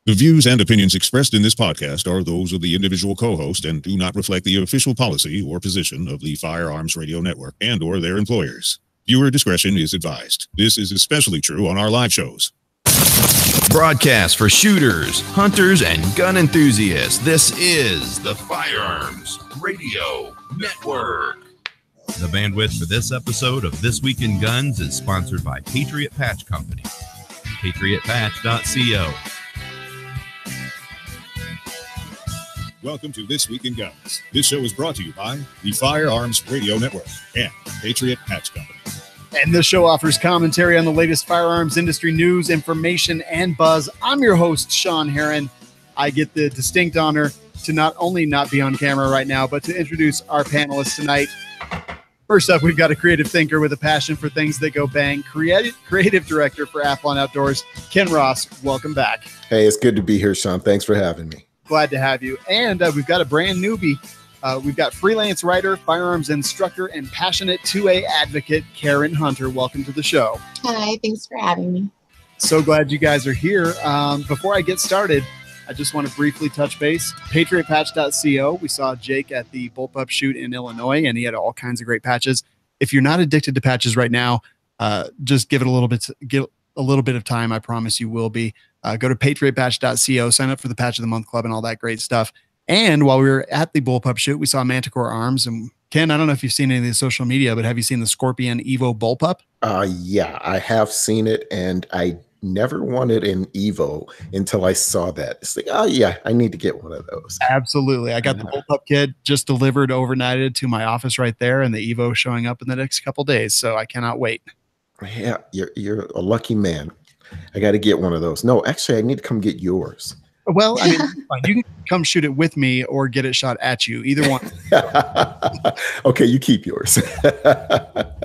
The views and opinions expressed in this podcast are those of the individual co-host and do not reflect the official policy or position of the Firearms Radio Network and or their employers. Viewer discretion is advised. This is especially true on our live shows. Broadcast for shooters, hunters, and gun enthusiasts. This is the Firearms Radio Network. The bandwidth for this episode of This Week in Guns is sponsored by Patriot Patch Company. PatriotPatch.co. Welcome to This Week in Guns. This show is brought to you by the Firearms Radio Network and Patriot Patch Company. And this show offers commentary on the latest firearms industry news, information, and buzz. I'm your host, Sean Heron. I get the distinct honor to not only not be on camera right now, but to introduce our panelists tonight. First up, we've got a creative thinker with a passion for things that go bang, creative director for Athlon Outdoors, Ken Ross. Welcome back. Hey, it's good to be here, Sean. Thanks for having me. Glad to have you. And we've got a brand newbie. We've got freelance writer, firearms instructor, and passionate 2A advocate, Karen Hunter. Welcome to the show. Hi, thanks for having me. So glad you guys are here. Before I get started, I just want to briefly touch base. PatriotPatch.co. We saw Jake at the Bullpup shoot in Illinois, and he had all kinds of great patches. If you're not addicted to patches right now, just give it a little bit of time. I promise you will be. Go to PatriotPatch.co, sign up for the Patch of the Month Club and all that great stuff. And while we were at the Bullpup shoot, we saw Manticore Arms. And Ken, I don't know if you've seen any of the social media, but have you seen the Scorpion Evo Bullpup? Yeah, I have seen it, and I never wanted an Evo until I saw that. It's like, oh yeah, I need to get one of those. Absolutely. I got the Bullpup kit just delivered overnighted to my office right there, and the Evo showing up in the next couple days. So I cannot wait. Yeah, you're a lucky man. I got to get one of those. No, actually, I need to come get yours. Well, I mean, you can come shoot it with me or get it shot at you. Either one. Okay, you keep yours.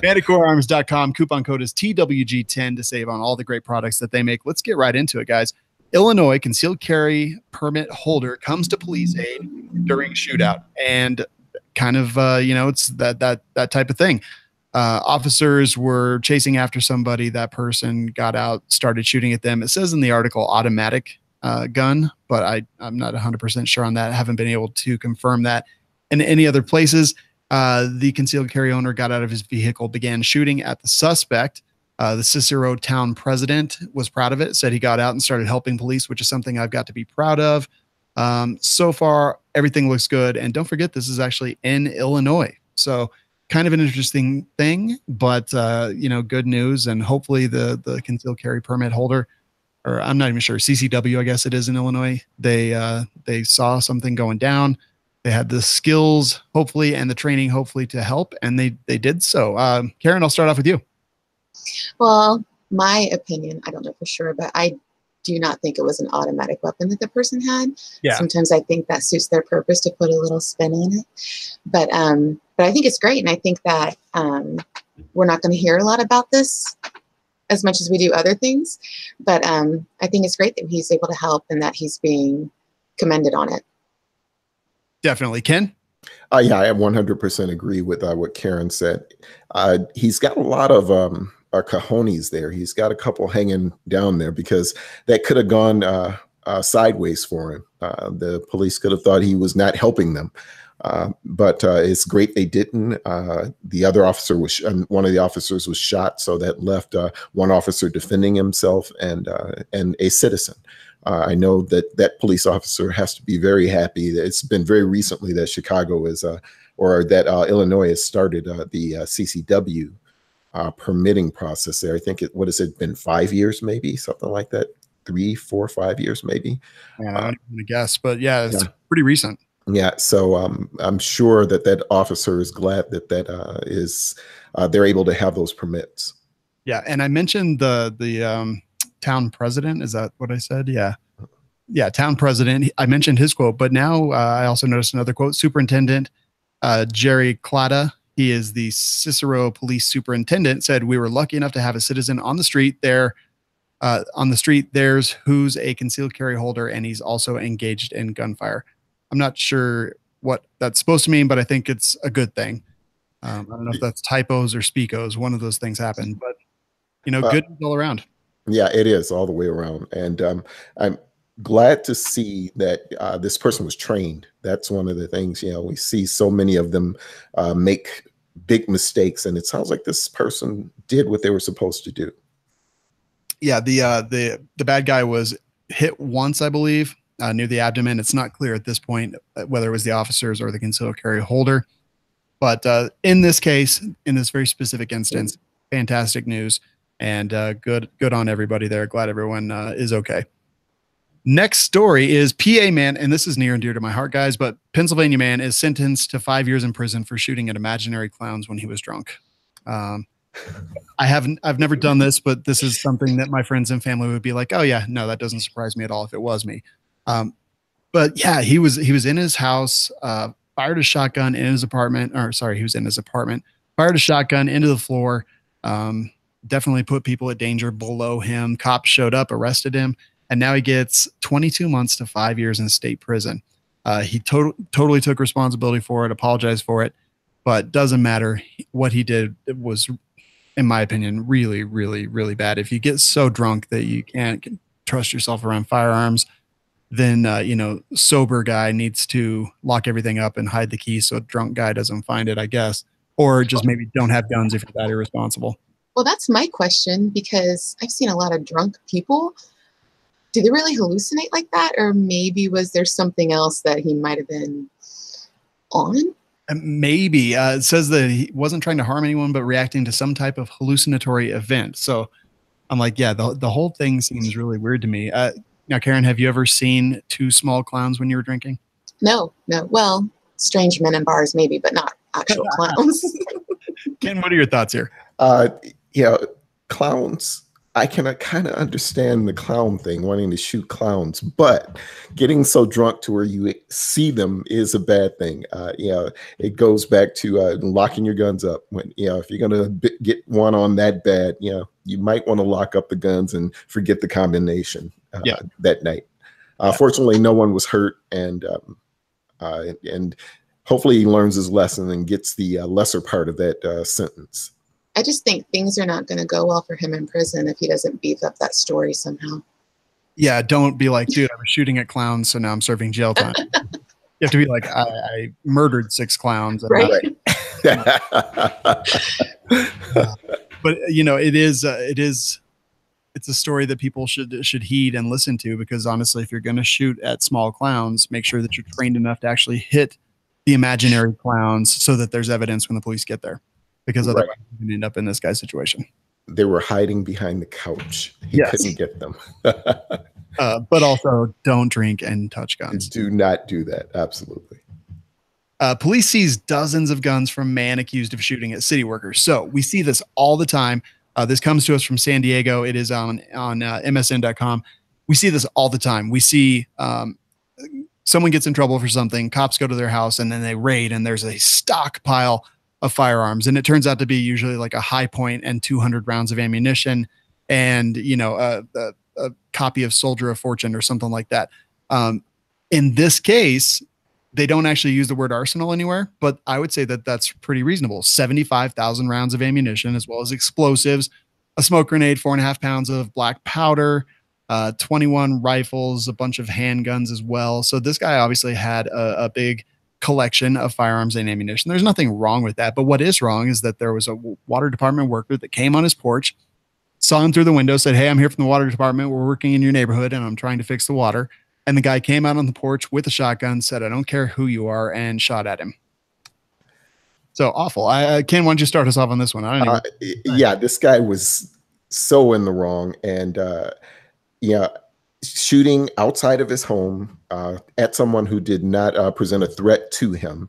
Manticorearms.com. Coupon code is TWG10 to save on all the great products that they make. Let's get right into it, guys. Illinois concealed carry permit holder comes to police aid during shootout. And kind of, it's that type of thing. Officers were chasing after somebody. That person got out, started shooting at them. It says in the article automatic gun, but I'm not 100% sure on that. I haven't been able to confirm that. In any other places, the concealed carry owner got out of his vehicle, began shooting at the suspect. The Cicero town president was proud of it, said he got out and started helping police, which is something I've got to be proud of. So far, everything looks good. And don't forget, this is actually in Illinois. So kind of an interesting thing, but good news. And hopefully the concealed carry permit holder, or I'm not even sure, CCW, I guess it is in Illinois. They saw something going down. They had the skills, hopefully, and the training, hopefully, to help, and they did so. Karen, I'll start off with you. Well, my opinion, I don't know for sure, but I do not think it was an automatic weapon that the person had. Yeah. Sometimes I think that suits their purpose to put a little spin on it. But I think it's great, and I think that we're not going to hear a lot about this as much as we do other things. But I think it's great that he's able to help and that he's being commended on it. Definitely. Ken? Yeah, I 100% agree with what Karen said. He's got a lot of cojones there. He's got a couple hanging down there because that could have gone sideways for him. The police could have thought he was not helping them. But it's great they didn't. The other officer one of the officers was shot, so that left one officer defending himself and a citizen. I know that police officer has to be very happy. It's been very recently that Chicago Illinois has started the CCW permitting process there. I think what has it been, 5 years, maybe something like that, 3, 4, 5 years, maybe. Yeah, I don't even guess, but yeah, it's pretty recent. Yeah, so I'm sure that officer is glad that they're able to have those permits. Yeah, and I mentioned the town president. Is that what I said? Yeah, town president. I mentioned his quote, but now I also noticed another quote. Superintendent Jerry Clada, he is the Cicero police superintendent, said, "We were lucky enough to have a citizen on the street there. There's who's a concealed carry holder, and he's also engaged in gunfire." I'm not sure what that's supposed to mean, but I think it's a good thing. I don't know if that's typos or speakos. One of those things happened, but good all around. Yeah, it is all the way around. And glad to see that this person was trained. That's one of the things, we see so many of them make big mistakes, and it sounds like this person did what they were supposed to do. Yeah, the bad guy was hit once, I believe, near the abdomen. It's not clear at this point whether it was the officers or the concealed carry holder. But in this case, in this very specific instance, fantastic news, and good on everybody there. Glad everyone is okay. Next story is PA man, and this is near and dear to my heart, guys, but Pennsylvania man is sentenced to 5 years in prison for shooting at imaginary clowns when he was drunk. I've never done this, but this is something that my friends and family would be like, oh yeah, no, that doesn't surprise me at all if it was me. But yeah, he was in his house, fired a shotgun in his apartment, he was in his apartment, fired a shotgun into the floor, definitely put people at danger below him. Cops showed up, arrested him, and now he gets 22 months to 5 years in state prison. He totally took responsibility for it, apologized for it, but doesn't matter. What he did was, in my opinion, really, really, really bad. If you get so drunk that you can't trust yourself around firearms, then, sober guy needs to lock everything up and hide the key so a drunk guy doesn't find it, I guess, or just maybe don't have guns if you're that irresponsible. Well, that's my question, because I've seen a lot of drunk people. Do they really hallucinate like that? Or maybe was there something else that he might have been on? Maybe. It says that he wasn't trying to harm anyone, but reacting to some type of hallucinatory event. So I'm like, yeah, the whole thing seems really weird to me. Now, Karen, have you ever seen two small clowns when you were drinking? No. Well, strange men in bars, maybe, but not actual clowns. Ken, what are your thoughts here? Clowns. I can kind of understand the clown thing, wanting to shoot clowns, but getting so drunk to where you see them is a bad thing. It goes back to locking your guns up. When if you're gonna get one on that bad, you might want to lock up the guns and forget the combination that night. Fortunately, no one was hurt, and hopefully he learns his lesson and gets the lesser part of that sentence. I just think things are not going to go well for him in prison if he doesn't beef up that story somehow. Yeah, don't be like, dude, I was shooting at clowns, so now I'm serving jail time. You have to be like, I murdered 6 clowns. And right. But it's a story that people should heed and listen to, because honestly, if you're going to shoot at small clowns, make sure that you're trained enough to actually hit the imaginary clowns so that there's evidence when the police get there. Because otherwise you can end up in this guy's situation. They were hiding behind the couch. He couldn't get them. But also, don't drink and touch guns. Do not do that. Absolutely. Police seize dozens of guns from man accused of shooting at city workers. So we see this all the time. This comes to us from San Diego. It is on MSN.com. We see this all the time. We see someone gets in trouble for something. Cops go to their house and then they raid, and there's a stockpile of firearms, and it turns out to be usually like a high point and 200 rounds of ammunition, and a copy of Soldier of Fortune or something like that. In this case, they don't actually use the word arsenal anywhere, but I would say that that's pretty reasonable. 75,000 rounds of ammunition, as well as explosives, a smoke grenade, 4.5 pounds of black powder, 21 rifles, a bunch of handguns as well. So this guy obviously had a big collection of firearms and ammunition. There's nothing wrong with that. But what is wrong is that there was a water department worker that came on his porch, saw him through the window, said, "Hey, I'm here from the water department. We're working in your neighborhood and I'm trying to fix the water." And the guy came out on the porch with a shotgun, said, "I don't care who you are," and shot at him. So awful. Ken, why don't you start us off on this one? This guy was so in the wrong. And shooting outside of his home at someone who did not present a threat to him.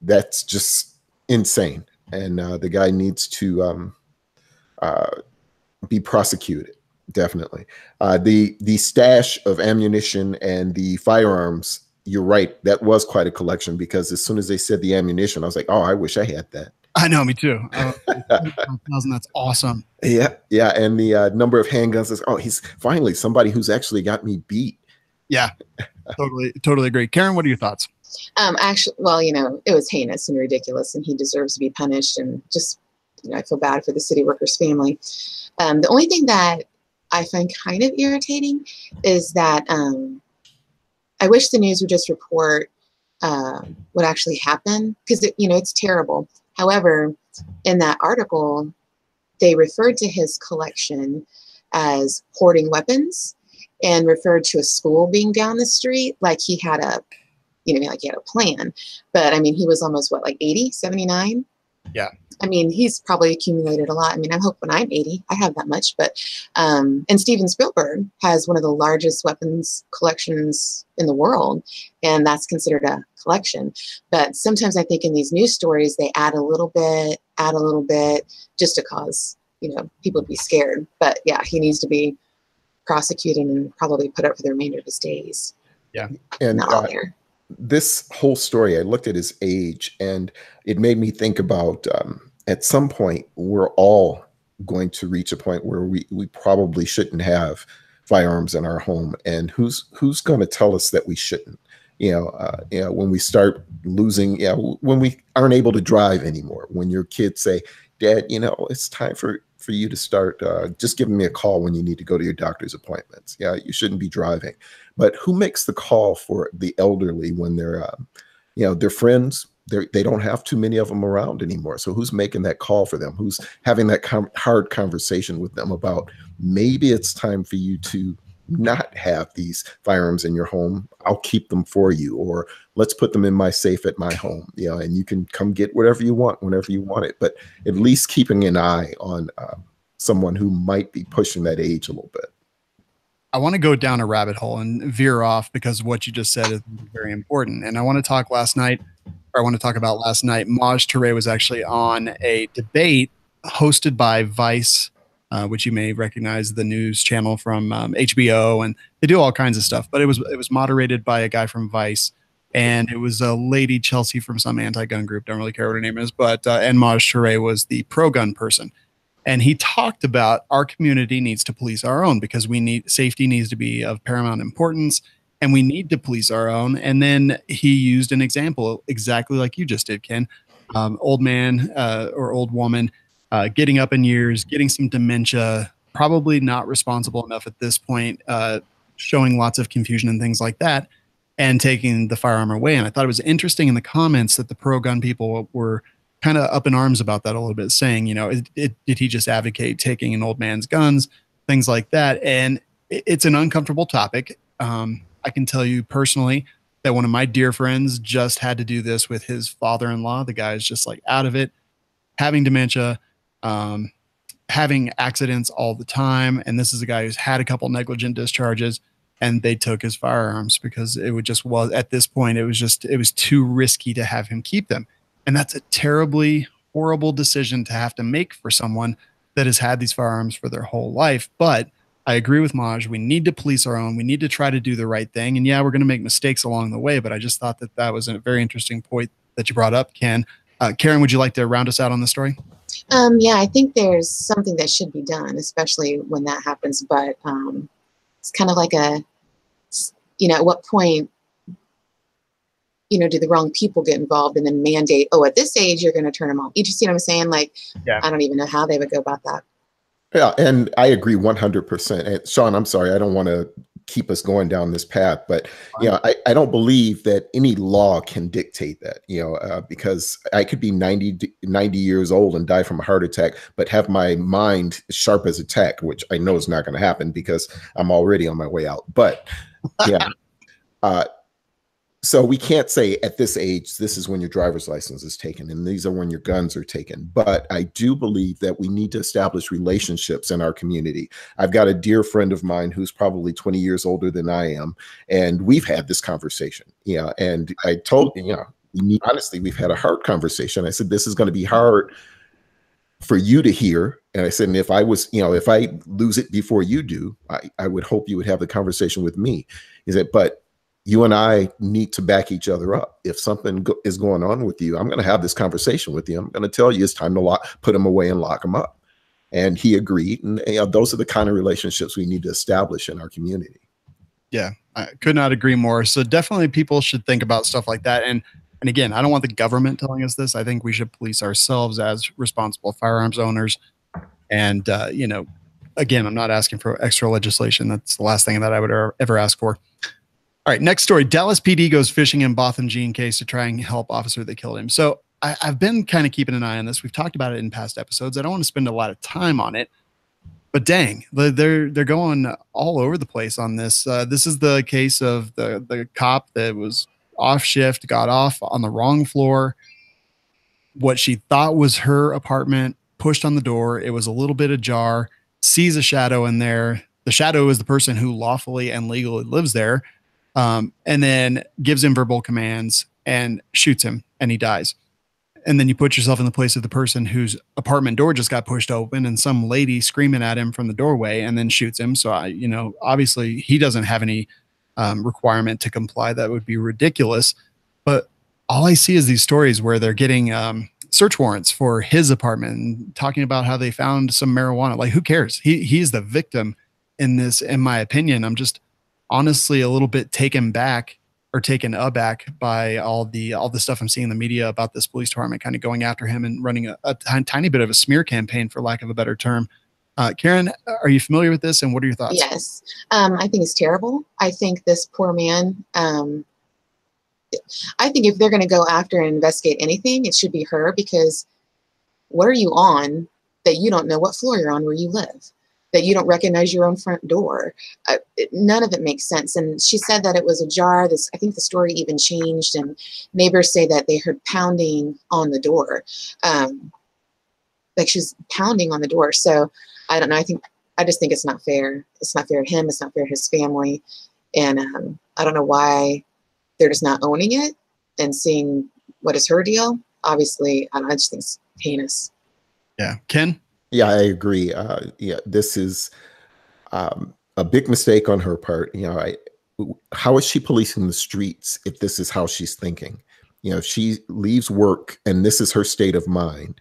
That's just insane. And the guy needs to be prosecuted. Definitely. The stash of ammunition and the firearms, you're right, that was quite a collection, because as soon as they said the ammunition, I was like, oh, I wish I had that. I know, me too. 1,000, that's awesome. Yeah. And the number of handguns is, he's finally somebody who's actually got me beat. Yeah, totally agree. Karen, what are your thoughts? Actually, well, it was heinous and ridiculous, and he deserves to be punished. And just, I feel bad for the city worker's family. The only thing that I find kind of irritating is that I wish the news would just report what actually happened, because it's terrible. However, in that article, they referred to his collection as hoarding weapons and referred to a school being down the street like he had a plan. But I mean, he was almost like 80, 79? Yeah. I mean, he's probably accumulated a lot. I mean, I hope when I'm 80, I have that much. But and Steven Spielberg has one of the largest weapons collections in the world, and that's considered a collection. But sometimes I think in these news stories, they add a little bit, just to cause people to be scared. But yeah, he needs to be prosecuted and probably put up for the remainder of his days. Yeah, and this whole story, I looked at his age, and it made me think about at some point we're all going to reach a point where we probably shouldn't have firearms in our home, and who's going to tell us that we shouldn't? When we start losing, when we aren't able to drive anymore, when your kids say, "Dad, it's time for you to start just giving me a call when you need to go to your doctor's appointments. Yeah, you shouldn't be driving." But who makes the call for the elderly when they're, their friends, they don't have too many of them around anymore. So who's making that call for them? Who's having that hard conversation with them about maybe it's time for you to not have these firearms in your home? I'll keep them for you, or let's put them in my safe at my home, and you can come get whatever you want whenever you want it. But at least keeping an eye on someone who might be pushing that age a little bit. I want to go down a rabbit hole and veer off because what you just said is very important. And I want to talk about last night. Maj Touré was actually on a debate hosted by Vice, which you may recognize, the news channel from HBO, and they do all kinds of stuff. But it was moderated by a guy from Vice, and it was a lady, Chelsea, from some anti-gun group. Don't really care what her name is, but and Maj Touré was the pro-gun person. And he talked about our community needs to police our own because safety needs to be of paramount importance, and we need to police our own. And then he used an example exactly like you just did, Ken. Old man or old woman getting up in years, getting some dementia, probably not responsible enough at this point, showing lots of confusion and things like that, and taking the firearm away. And I thought it was interesting in the comments that the pro-gun people were kind of up in arms about that a little bit, saying, did he just advocate taking an old man's guns, things like that? And it's an uncomfortable topic. I can tell you personally that one of my dear friends just had to do this with his father-in-law. The guy is just like out of it, having dementia, having accidents all the time. And this is a guy who's had a couple negligent discharges, and they took his firearms because at this point, it was too risky to have him keep them. And that's a terribly horrible decision to have to make for someone that has had these firearms for their whole life. But I agree with Maj. We need to police our own. We need to try to do the right thing. And yeah, we're going to make mistakes along the way, but I just thought that was a very interesting point that you brought up, Ken. Karen, would you like to round us out on the story? Yeah, I think there's something that should be done, especially when that happens. But it's kind of like at what point, do the wrong people get involved and then mandate, at this age, you're going to turn them on? You just see what I'm saying? Yeah. I don't even know how they would go about that. Yeah, and I agree 100%. And Sean, I'm sorry, I don't want to keep us going down this path, but I don't believe that any law can dictate that, because I could be 90 years old and die from a heart attack, but have my mind sharp as a tack, which I know is not going to happen because I'm already on my way out. But yeah. So we can't say at this age, this is when your driver's license is taken, and these are when your guns are taken. But I do believe that we need to establish relationships in our community. I've got a dear friend of mine who's probably 20 years older than I am, and we've had this conversation. And I told honestly, we've had a hard conversation. I said, this is going to be hard for you to hear. And I said, and if I lose it before you do, I would hope you would have the conversation with me. He said, but you and I need to back each other up. If something is going on with you, I'm going to have this conversation with you. I'm going to tell you it's time to put them away and lock them up. And he agreed. And those are the kind of relationships we need to establish in our community. Yeah, I could not agree more. So definitely people should think about stuff like that. And again, I don't want the government telling us this. I think we should police ourselves as responsible firearms owners. And, again, I'm not asking for extra legislation. That's the last thing that I would ever ask for. All right, next story. Dallas PD goes fishing in Botham Jean case to try and help officer that killed him. So I've been kind of keeping an eye on this. We've talked about it in past episodes. I don't want to spend a lot of time on it, but dang, they're going all over the place on this. This is the case of the cop that was off shift, got off on the wrong floor. What she thought was her apartment, pushed on the door. It was a little bit ajar, sees a shadow in there. The shadow is the person who lawfully and legally lives there. And then gives him verbal commands and shoots him, and he dies. And then you put yourself in the place of the person whose apartment door just got pushed open and some lady screaming at him from the doorway and then shoots him. So, obviously he doesn't have any requirement to comply. That would be ridiculous. But all I see is these stories where they're getting search warrants for his apartment and talking about how they found some marijuana. Like, who cares? He's the victim in this, in my opinion. I'm just honestly a little bit taken aback by all the stuff I'm seeing in the media about this police department kind of going after him and running a tiny bit of a smear campaign, for lack of a better term. Karen, are you familiar with this, and what are your thoughts? Yes. I think it's terrible. I think this poor man, I think if they're going to go after and investigate anything, it should be her, because what are you on that you don't know what floor you're on where you live? That you don't recognize your own front door. None of it makes sense. And she said that it was ajar. I think the story even changed, and neighbors say that they heard pounding on the door. Like she's pounding on the door. So I don't know. I just think it's not fair. It's not fair to him. It's not fair to his family. And I don't know why they're just not owning it and seeing what is her deal. Obviously, I just think it's heinous. Yeah. Ken? Yeah, I agree. This is a big mistake on her part. How is she policing the streets if this is how she's thinking? If she leaves work and this is her state of mind,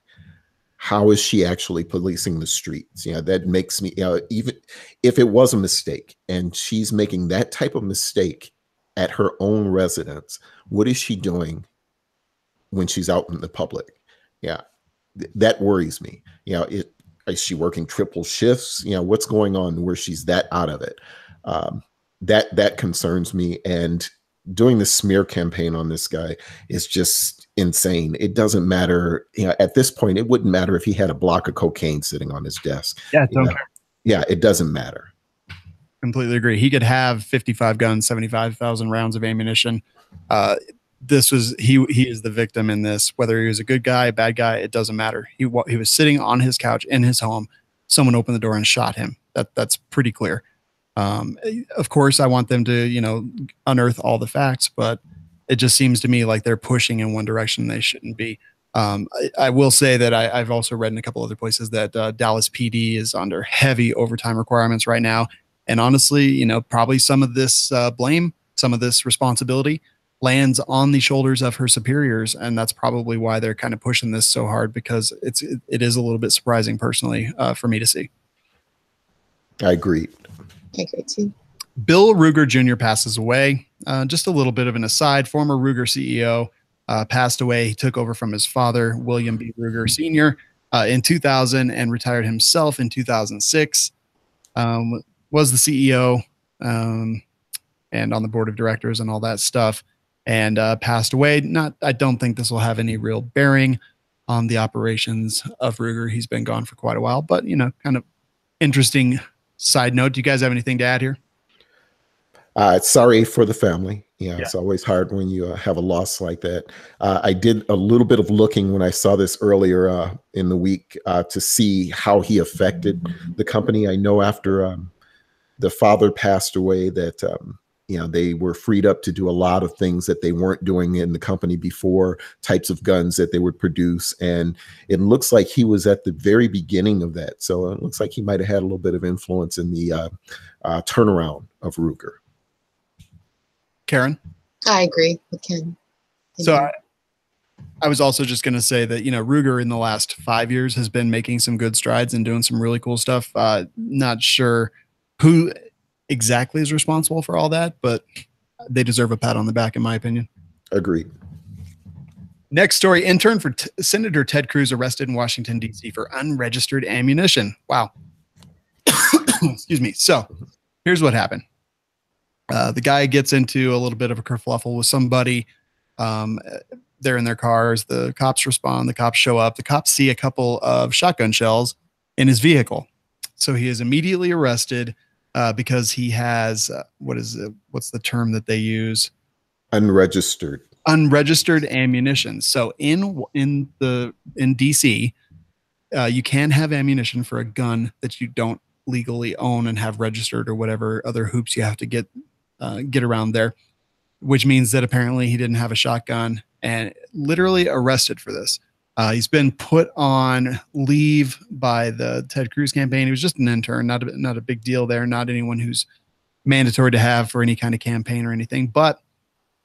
how is she actually policing the streets? That makes me, even if it was a mistake and she's making that type of mistake at her own residence, what is she doing when she's out in the public? Yeah, that worries me. Is she working triple shifts? What's going on where she's that out of it? That concerns me. And doing the smear campaign on this guy is just insane. It doesn't matter. At this point, it wouldn't matter if he had a block of cocaine sitting on his desk. Yeah, don't care. Yeah, it doesn't matter. Completely agree. He could have 55 guns, 75,000 rounds of ammunition. He is the victim in this. Whether he was a good guy, bad guy, it doesn't matter. He was sitting on his couch in his home. Someone opened the door and shot him. That's pretty clear. Of course, I want them to unearth all the facts, but it just seems to me like they're pushing in one direction they shouldn't be. I will say that I've also read in a couple other places that Dallas PD is under heavy overtime requirements right now, and honestly, probably some of this blame, some of this responsibility lands on the shoulders of her superiors, and that's probably why they're kind of pushing this so hard, because it is a little bit surprising personally for me to see. I agree. I agree too. Bill Ruger Jr. passes away. Just a little bit of an aside, former Ruger CEO passed away. He took over from his father, William B. Ruger Sr. In 2000 and retired himself in 2006. Was the CEO and on the board of directors and all that stuff, and passed away. I don't think this will have any real bearing on the operations of Ruger. He's been gone for quite a while, but kind of interesting side note. Do you guys have anything to add here? Sorry for the family. It's always hard when you have a loss like that. I did a little bit of looking when I saw this earlier in the week to see how he affected the company. I know after the father passed away that they were freed up to do a lot of things that they weren't doing in the company before, types of guns that they would produce. And it looks like he was at the very beginning of that. So it looks like he might have had a little bit of influence in the turnaround of Ruger. Karen? I agree with Ken. So I was also just going to say that, Ruger in the last 5 years has been making some good strides and doing some really cool stuff. Not sure who exactly is responsible for all that, but they deserve a pat on the back, in my opinion. Agreed. Next story, intern for Senator Ted Cruz arrested in Washington, D.C. for unregistered ammunition. Wow. Excuse me. So here's what happened. The guy gets into a little bit of a kerfluffle with somebody. They're in their cars. The cops respond. The cops show up. The cops see a couple of shotgun shells in his vehicle. So he is immediately arrested because he has what's the term that they use? Unregistered Ammunition. So in DC, you can have ammunition for a gun that you don't legally own and have registered, or whatever other hoops you have to get around there, which means that apparently he didn't have a shotgun and literally arrested for this. He's been put on leave by the Ted Cruz campaign. He was just an intern, not a big deal there, not anyone who's mandatory to have for any kind of campaign or anything. But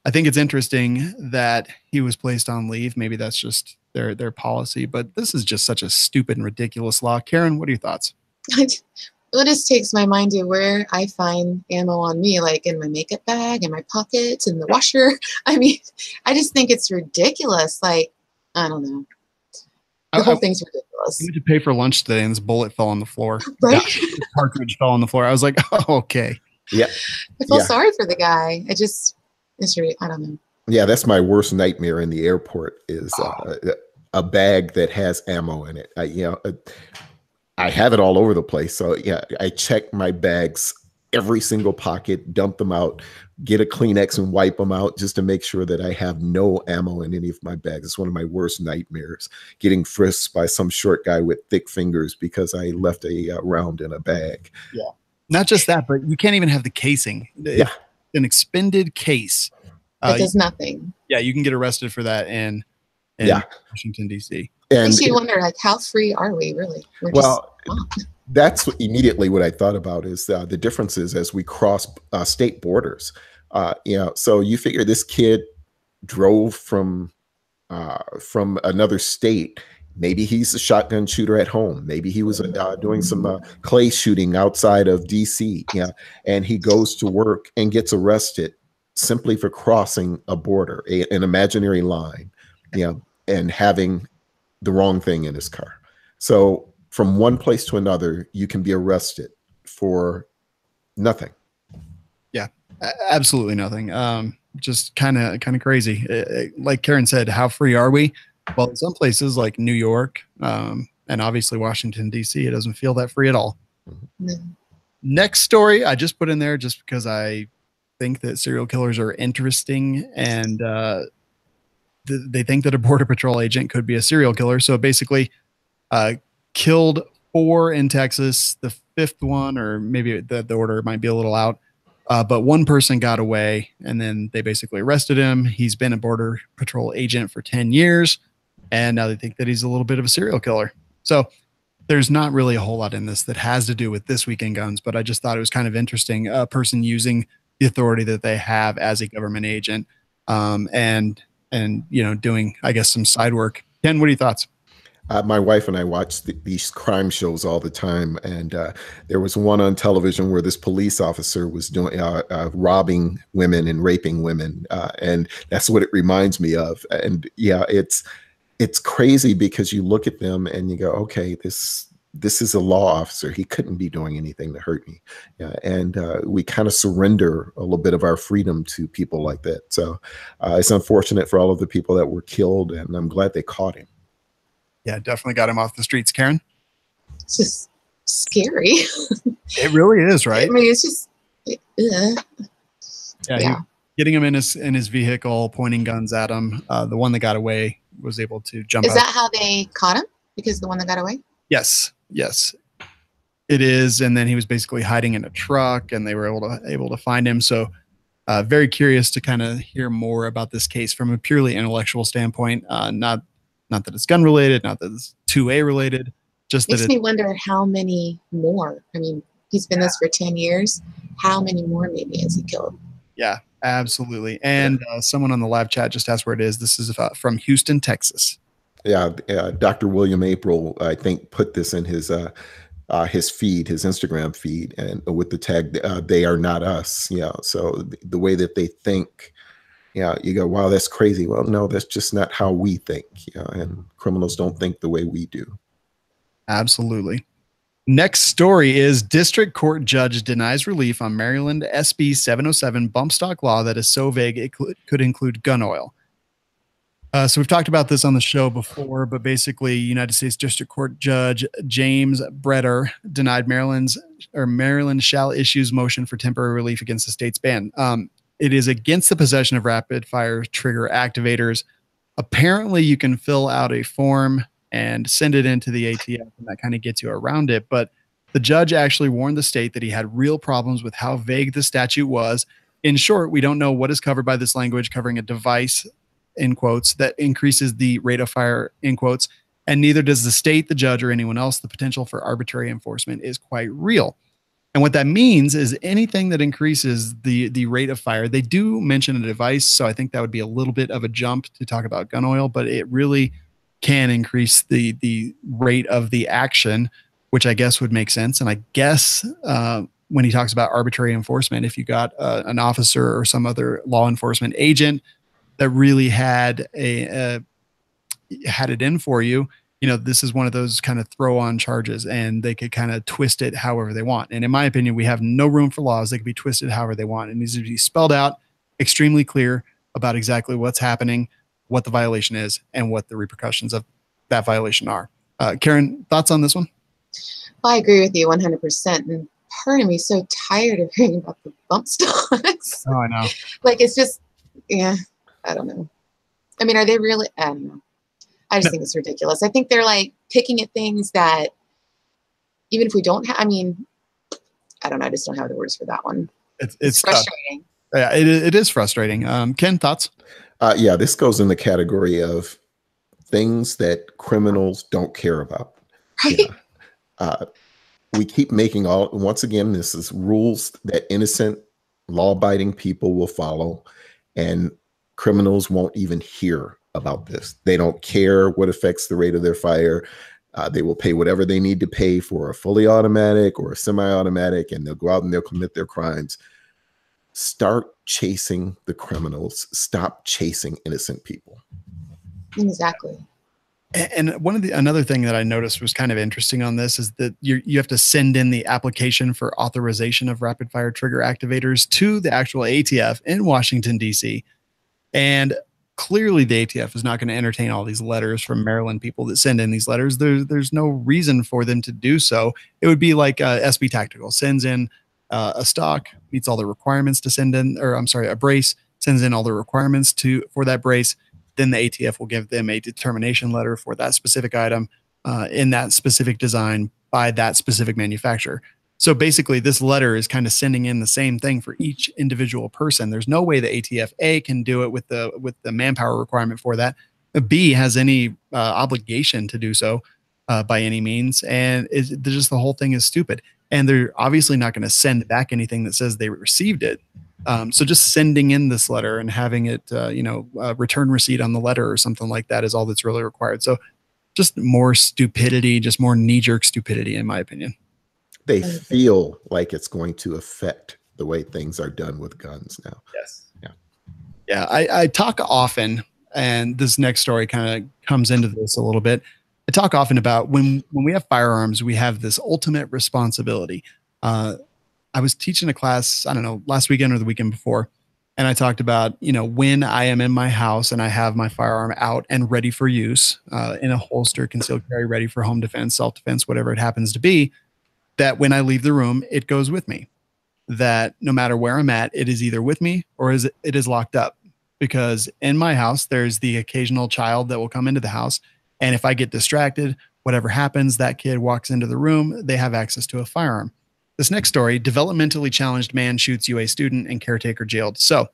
I think it's interesting that he was placed on leave. Maybe that's just their policy, but this is just such a stupid and ridiculous law. Karen, what are your thoughts? Well, it just takes my mind to where I find ammo on me, like in my makeup bag, in my pockets, in the washer. I mean, I just think it's ridiculous. Like, I don't know. The whole thing's ridiculous. I went to pay for lunch today and this bullet fell on the floor. Right? The cartridge fell on the floor. I was like, oh, okay. Yeah. I feel sorry for the guy. I don't know. Yeah, that's my worst nightmare in the airport is a bag that has ammo in it. I have it all over the place. So yeah, I check my bags, every single pocket, dump them out, get a Kleenex and wipe them out just to make sure that I have no ammo in any of my bags. It's one of my worst nightmares, getting frisked by some short guy with thick fingers because I left a round in a bag. Yeah. Not just that, but you can't even have the casing. Yeah. An expended case. It does nothing. Yeah, you can get arrested for that in Washington, D.C. And makes you wonder, like, how free are we really? That's immediately what I thought about is the differences as we cross state borders. So you figure this kid drove from another state. Maybe he's a shotgun shooter at home. Maybe he was doing some clay shooting outside of DC. Yeah, and he goes to work and gets arrested simply for crossing a border, an imaginary line. And having the wrong thing in his car. So from one place to another, you can be arrested for nothing. Yeah, absolutely nothing. Just kind of crazy. Like Karen said, how free are we? Well, in some places like New York and obviously Washington, D.C., it doesn't feel that free at all. No. Next story I just put in there just because I think that serial killers are interesting and they think that a Border Patrol agent could be a serial killer. So basically killed 4 in Texas. The 5th one, or maybe the order might be a little out, but one person got away and then they basically arrested him. He's been a Border Patrol agent for 10 years. And now they think that he's a little bit of a serial killer. So there's not really a whole lot in this that has to do with This Week in Guns, but I just thought it was kind of interesting. A person using the authority that they have as a government agent and doing, I guess, some side work. Ken, what are your thoughts? My wife and I watch these crime shows all the time. And there was one on television where this police officer was doing robbing women and raping women. And that's what it reminds me of. And yeah, it's crazy because you look at them and you go, okay, this is a law officer. He couldn't be doing anything to hurt me. And we kind of surrender a little bit of our freedom to people like that. So it's unfortunate for all of the people that were killed, and I'm glad they caught him. Yeah, definitely got him off the streets. Karen? It's just scary. It really is, right? I mean, it's just, yeah. Getting him in his vehicle, pointing guns at him. The one that got away was able to jump out. Is that how they caught him? Because the one that got away? Yes, it is. And then he was basically hiding in a truck, and they were able to find him. So, very curious to kind of hear more about this case from a purely intellectual standpoint. Not that it's gun related, not that it's 2A related. Just makes that me wonder how many more. I mean, he's been this for 10 years. How many more maybe has he killed? Yeah, absolutely. And someone on the live chat just asked where it is. This is from Houston, Texas. Yeah, Dr. William April, I think, put this in his feed, his Instagram feed, and with the tag, "They are not us." Yeah, so the way that they think, you go, wow, that's crazy. Well, no, that's just not how we think. And criminals don't think the way we do. Absolutely. Next story is District Court Judge denies relief on Maryland SB 707 bump stock law that is so vague it could include gun oil. So we've talked about this on the show before, but basically United States District Court Judge James Bretter denied Maryland shall issue's motion for temporary relief against the state's ban. It is against the possession of rapid fire trigger activators. Apparently you can fill out a form and send it into the ATF, and that kind of gets you around it. But the judge actually warned the state that he had real problems with how vague the statute was. In short, we don't know what is covered by this language covering a device, in quotes, that increases the rate of fire, in quotes, and neither does the state, the judge, or anyone else. The potential for arbitrary enforcement is quite real. And what that means is anything that increases the rate of fire, they do mention a device, so I think that would be a little bit of a jump to talk about gun oil, but it really can increase the rate of the action, which I guess would make sense. And I guess when he talks about arbitrary enforcement, if you got an officer or some other law enforcement agent that really had it in for you, this is one of those kind of throw on charges, and they could kind of twist it however they want. And in my opinion, we have no room for laws. They could be twisted however they want. It needs to be spelled out, extremely clear about exactly what's happening, what the violation is, and what the repercussions of that violation are. Karen, thoughts on this one? Well, I agree with you 100%. And part of me is so tired of hearing about the bump stocks. Oh, I know. Like, it's just, yeah, I don't know. I mean, are they really? I don't know. I just think it's ridiculous. I think they're like picking at things that even if we don't have, I mean, I don't know. I just don't have the words for that one. It's frustrating. Yeah, it is frustrating. Ken, thoughts? Yeah, this goes in the category of things that criminals don't care about. Right. Yeah. We keep making once again, this is rules that innocent, law-abiding people will follow, and criminals won't even hear about this. They don't care what affects the rate of their fire. They will pay whatever they need to pay for a fully automatic or a semi-automatic, and they'll go out and they'll commit their crimes. Start chasing the criminals. Stop chasing innocent people. Exactly. And another thing that I noticed was kind of interesting on this is that you have to send in the application for authorization of rapid fire trigger activators to the actual ATF in Washington, D.C. And clearly the ATF is not going to entertain all these letters from Maryland people that send in these letters. There's no reason for them to do so. It would be like SB Tactical sends in a stock, meets all the requirements to send in, or I'm sorry, a brace, sends in all the requirements for that brace. Then the ATF will give them a determination letter for that specific item in that specific design by that specific manufacturer. So basically this letter is kind of sending in the same thing for each individual person. There's no way the ATF A can do it with the manpower requirement for that. B has any obligation to do so by any means. And just the whole thing is stupid. And they're obviously not going to send back anything that says they received it. So just sending in this letter and having it, return receipt on the letter or something like that is all that's really required. So just more stupidity, just more knee-jerk stupidity, in my opinion. They feel like it's going to affect the way things are done with guns now. Yes. Yeah. I talk often, and this next story kind of comes into this a little bit. I talk often about when we have firearms, we have this ultimate responsibility. I was teaching a class, I don't know, last weekend or the weekend before, and I talked about, when I am in my house and I have my firearm out and ready for use in a holster, concealed carry, ready for home defense, self-defense, whatever it happens to be, that when I leave the room, it goes with me. That no matter where I'm at, it is either with me or it is locked up. Because in my house, there's the occasional child that will come into the house. And if I get distracted, whatever happens, that kid walks into the room, they have access to a firearm. This next story, developmentally challenged man shoots UA student and caretaker jailed. So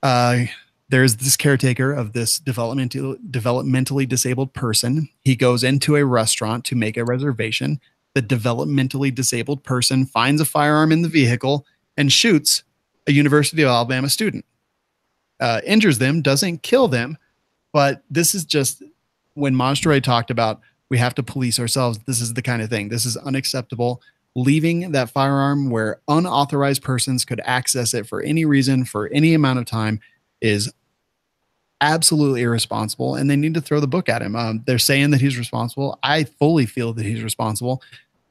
there's this caretaker of this developmentally disabled person. He goes into a restaurant to make a reservation. The developmentally disabled person finds a firearm in the vehicle and shoots a University of Alabama student. Injures them, doesn't kill them, but this is just when Monsteray talked about we have to police ourselves. This is the kind of thing. This is unacceptable. Leaving that firearm where unauthorized persons could access it for any reason, for any amount of time, is absolutely irresponsible, and they need to throw the book at him. They're saying that he's responsible. I fully feel that he's responsible,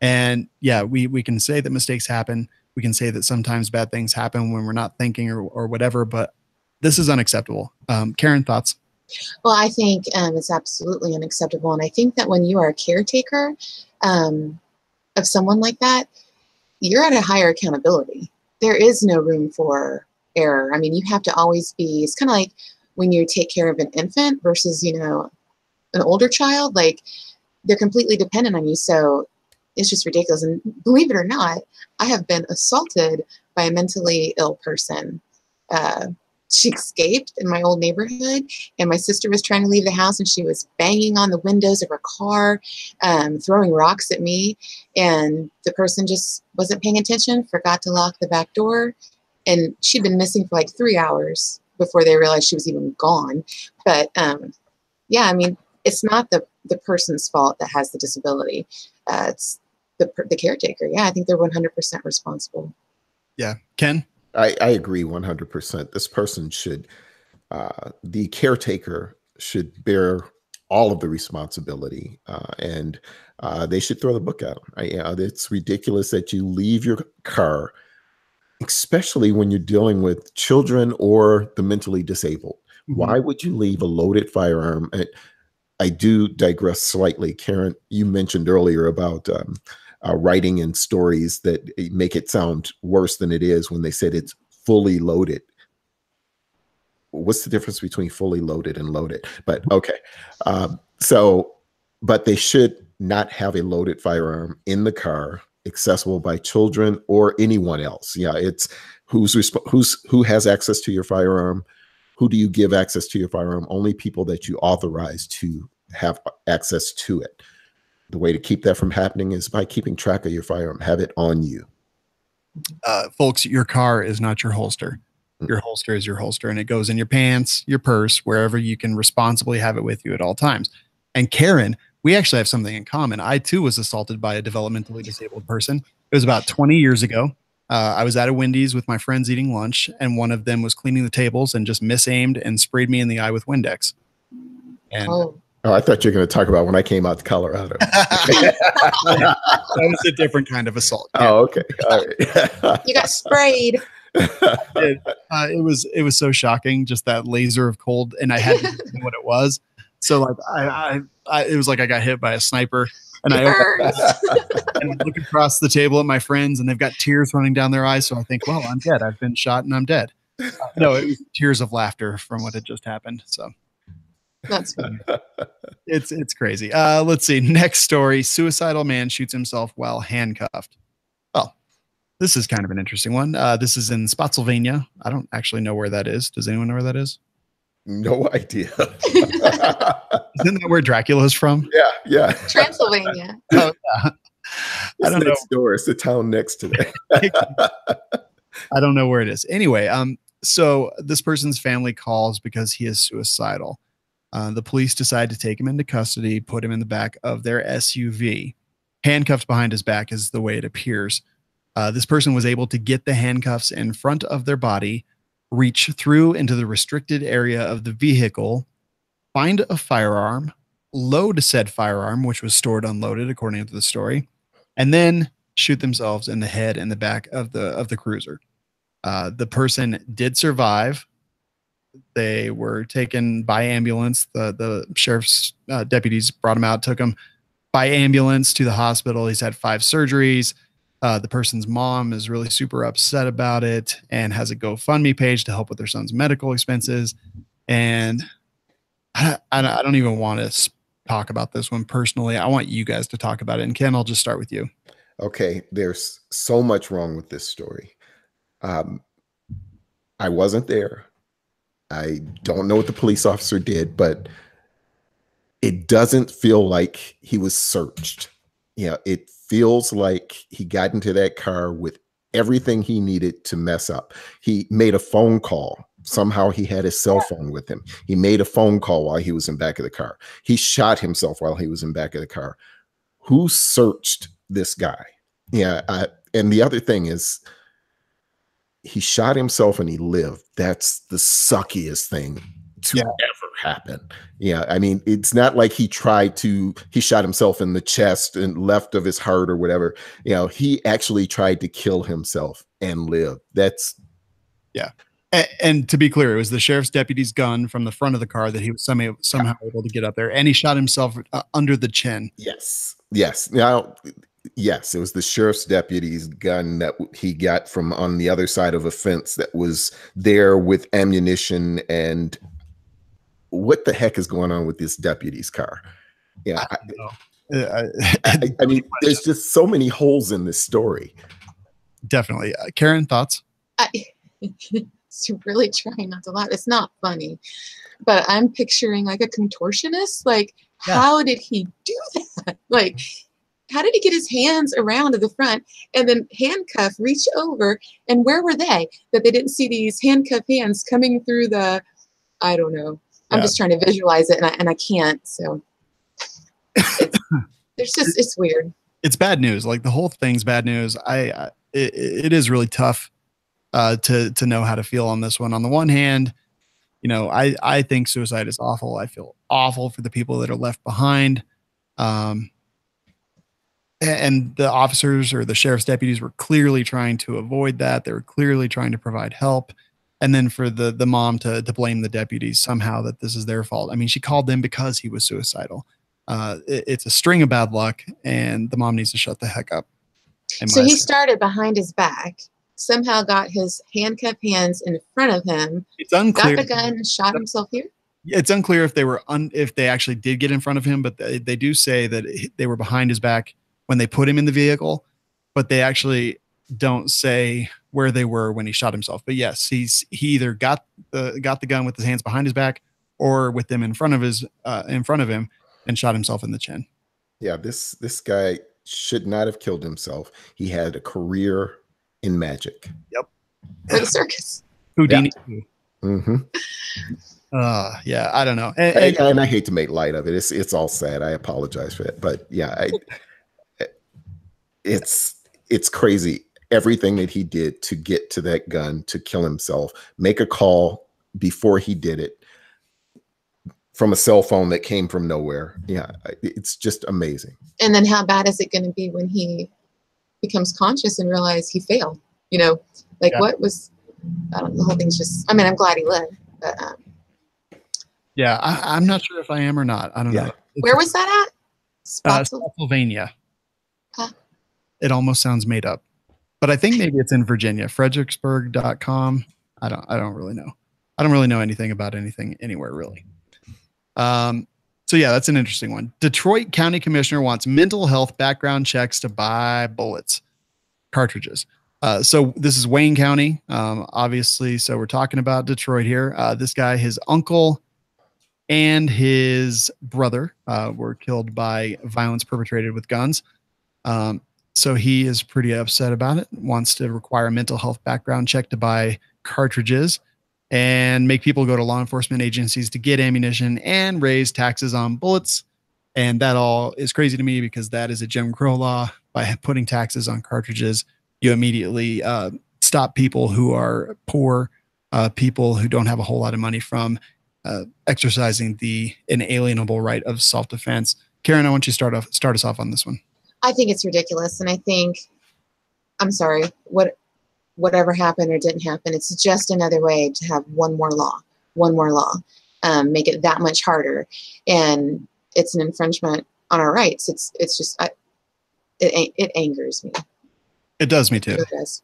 And yeah, we can say that mistakes happen. We can say that sometimes bad things happen when we're not thinking or whatever, but this is unacceptable. Karen, thoughts? Well, I think it's absolutely unacceptable. And I think that when you are a caretaker of someone like that, you're at a higher accountability. There is no room for error. I mean, you have to always be, it's kind of like when you take care of an infant versus, you know, an older child, like they're completely dependent on you. So it's just ridiculous. And believe it or not, I have been assaulted by a mentally ill person. She escaped in my old neighborhood, and my sister was trying to leave the house, and she was banging on the windows of her car, throwing rocks at me. And the person just wasn't paying attention, forgot to lock the back door. And she'd been missing for like 3 hours before they realized she was even gone. But yeah, I mean, it's not the person's fault that has the disability. It's the caretaker. Yeah, I think they're 100% responsible. Yeah. Ken? I agree 100%. This person should, the caretaker should bear all of the responsibility, and they should throw the book out. It's ridiculous that you leave your car, especially when you're dealing with children or the mentally disabled. Mm-hmm. Why would you leave a loaded firearm? I do digress slightly. Karen, you mentioned earlier about writing in stories that make it sound worse than it is when they said it's fully loaded. What's the difference between fully loaded and loaded? But okay. But they should not have a loaded firearm in the car accessible by children or anyone else. Yeah, it's who has access to your firearm. Who do you give access to your firearm? Only people that you authorize to have access to it. The way to keep that from happening is by keeping track of your firearm. Have it on you. Folks, your car is not your holster. Your holster is your holster, and it goes in your pants, your purse, wherever you can responsibly have it with you at all times. And Karen, we actually have something in common. I too was assaulted by a developmentally disabled person. It was about 20 years ago. I was at a Wendy's with my friends eating lunch, and one of them was cleaning the tables and just misaimed and sprayed me in the eye with Windex. And Oh, I thought you were going to talk about when I came out to Colorado. That was a different kind of assault. Yeah. Oh, okay. All right. You got sprayed. It was so shocking, just that laser of cold, and I had to know what it was. So like it was like I got hit by a sniper, and I look across the table at my friends, and they've got tears running down their eyes. So I think, well, I'm dead. I've been shot, and I'm dead. No, it was tears of laughter from what had just happened. So. That's funny. It's crazy. Let's see. Next story. Suicidal man shoots himself while handcuffed. Well, this is kind of an interesting one. This is in Spotsylvania. I don't actually know where that is. Does anyone know where that is? No idea. Isn't that where Dracula is from? Yeah. Transylvania. Oh, yeah. I don't know. Next door. It's the town next to that. I don't know where it is. Anyway, so this person's family calls because he is suicidal. The police decide to take him into custody, put him in the back of their SUV. Handcuffed behind his back is the way it appears. This person was able to get the handcuffs in front of their body, reach through into the restricted area of the vehicle, find a firearm, load said firearm, which was stored unloaded, according to the story, and then shoot themselves in the head and the back of the cruiser. The person did survive. They were taken by ambulance. The sheriff's deputies brought him out, took him by ambulance to the hospital. He's had 5 surgeries. The person's mom is really super upset about it and has a GoFundMe page to help with their son's medical expenses. And I don't even want to talk about this one personally. I want you guys to talk about it. And Ken, I'll just start with you. Okay. There's so much wrong with this story. I wasn't there. I don't know what the police officer did, but it doesn't feel like he was searched. Yeah, it feels like he got into that car with everything he needed to mess up. He made a phone call. Somehow he had his cell phone with him. He made a phone call while he was in back of the car. He shot himself while he was in back of the car. Who searched this guy? Yeah, and the other thing is, he shot himself and he lived. That's the suckiest thing. to ever happen. Yeah, I mean, it's not like he shot himself in the chest and left of his heart or whatever. He actually tried to kill himself and live. That's And to be clear, it was the sheriff's deputy's gun from the front of the car that he was somehow able to get up there, and he shot himself under the chin. Yes. Now, yes, it was the sheriff's deputy's gun that he got from on the other side of a fence that was there with ammunition. And what the heck is going on with this deputy's car? Yeah, I mean, there's just so many holes in this story. Definitely. Karen, thoughts? Really trying not to laugh. It's not funny, but I'm picturing like a contortionist. Like, how did he do that? Like, how did he get his hands around to the front and then handcuff, reach over? And where were they that they didn't see these handcuffed hands coming through the, I don't know. I'm just trying to visualize it and I can't. So it's weird. It's bad news. Like the whole thing's bad news. It is really tough to know how to feel on this one. On the one hand, I think suicide is awful. I feel awful for the people that are left behind. And the officers or the sheriff's deputies were clearly trying to avoid that. They were clearly trying to provide help. And then for the mom to blame the deputies somehow that this is their fault. I mean, she called them because he was suicidal. It's a string of bad luck, and the mom needs to shut the heck up. So he started behind his back, somehow got his handcuffed hands in front of him. It's unclear. Got the gun and shot himself here. It's unclear if if they actually did get in front of him, but they do say that they were behind his back when they put him in the vehicle, but they actually don't say where they were when he shot himself. But yes, he either got the gun with his hands behind his back or with them in front of him and shot himself in the chin. Yeah, this guy should not have killed himself. He had a career in magic. Yep. For the circus. Houdini. Yeah. Mm-hmm. Yeah, I don't know. And I hate to make light of it. It's all sad. I apologize for it. But yeah, it's crazy. Everything that he did to get to that gun, to kill himself, make a call before he did it from a cell phone that came from nowhere. Yeah, it's just amazing. And then how bad is it going to be when he becomes conscious and realize he failed? What was, I don't know, the whole thing's just, I mean, I'm glad he lived, but yeah, I'm not sure if I am or not. I don't know. Where was that at? Pennsylvania. It almost sounds made up, but I think maybe it's in Virginia. Fredericksburg.com. I don't really know. I don't really know anything about anything anywhere really. So yeah, that's an interesting one. Detroit County Commissioner wants mental health background checks to buy bullets, cartridges. So this is Wayne County, obviously. So we're talking about Detroit here. This guy, his uncle and his brother were killed by violence perpetrated with guns. So he is pretty upset about it, wants to require a mental health background check to buy cartridges and make people go to law enforcement agencies to get ammunition and raise taxes on bullets. And that all is crazy to me because that is a Jim Crow law. By putting taxes on cartridges, you immediately stop people who are poor, people who don't have a whole lot of money from exercising the inalienable right of self-defense. Karen, I want you to start us off on this one. I think it's ridiculous. And I think, I'm sorry, whatever happened or didn't happen, it's just another way to have one more law, make it that much harder. And it's an infringement on our rights. It's just, it angers me. It does me too. It does.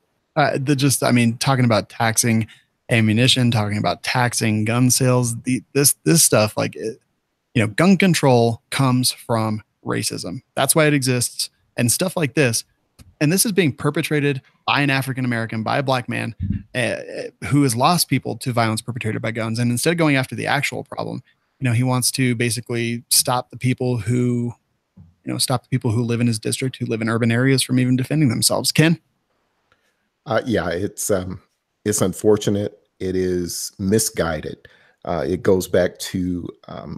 Talking about taxing ammunition, talking about taxing gun sales, this stuff, gun control comes from racism. That's why it exists. And stuff like this, and this is being perpetrated by an African-American, by a black man who has lost people to violence perpetrated by guns. And instead of going after the actual problem, he wants to basically stop the people who live in his district, who live in urban areas, from even defending themselves. Ken? Yeah, it's unfortunate. It is misguided. It goes back to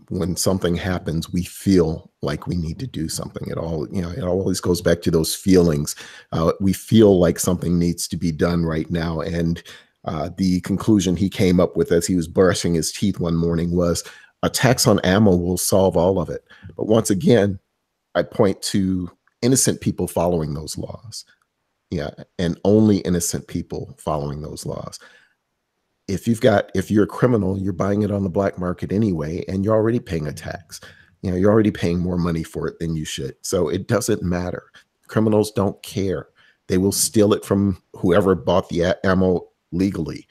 when something happens, we feel like we need to do something. It always goes back to those feelings. We feel like something needs to be done right now. And The conclusion he came up with as he was brushing his teeth one morning was a tax on ammo will solve all of it. But once again, I point to innocent people following those laws. Yeah, and only innocent people following those laws. If you're a criminal, you're buying it on the black market anyway, and you're already paying a tax. You're already paying more money for it than you should. So it doesn't matter. Criminals don't care. They will steal it from whoever bought the ammo legally.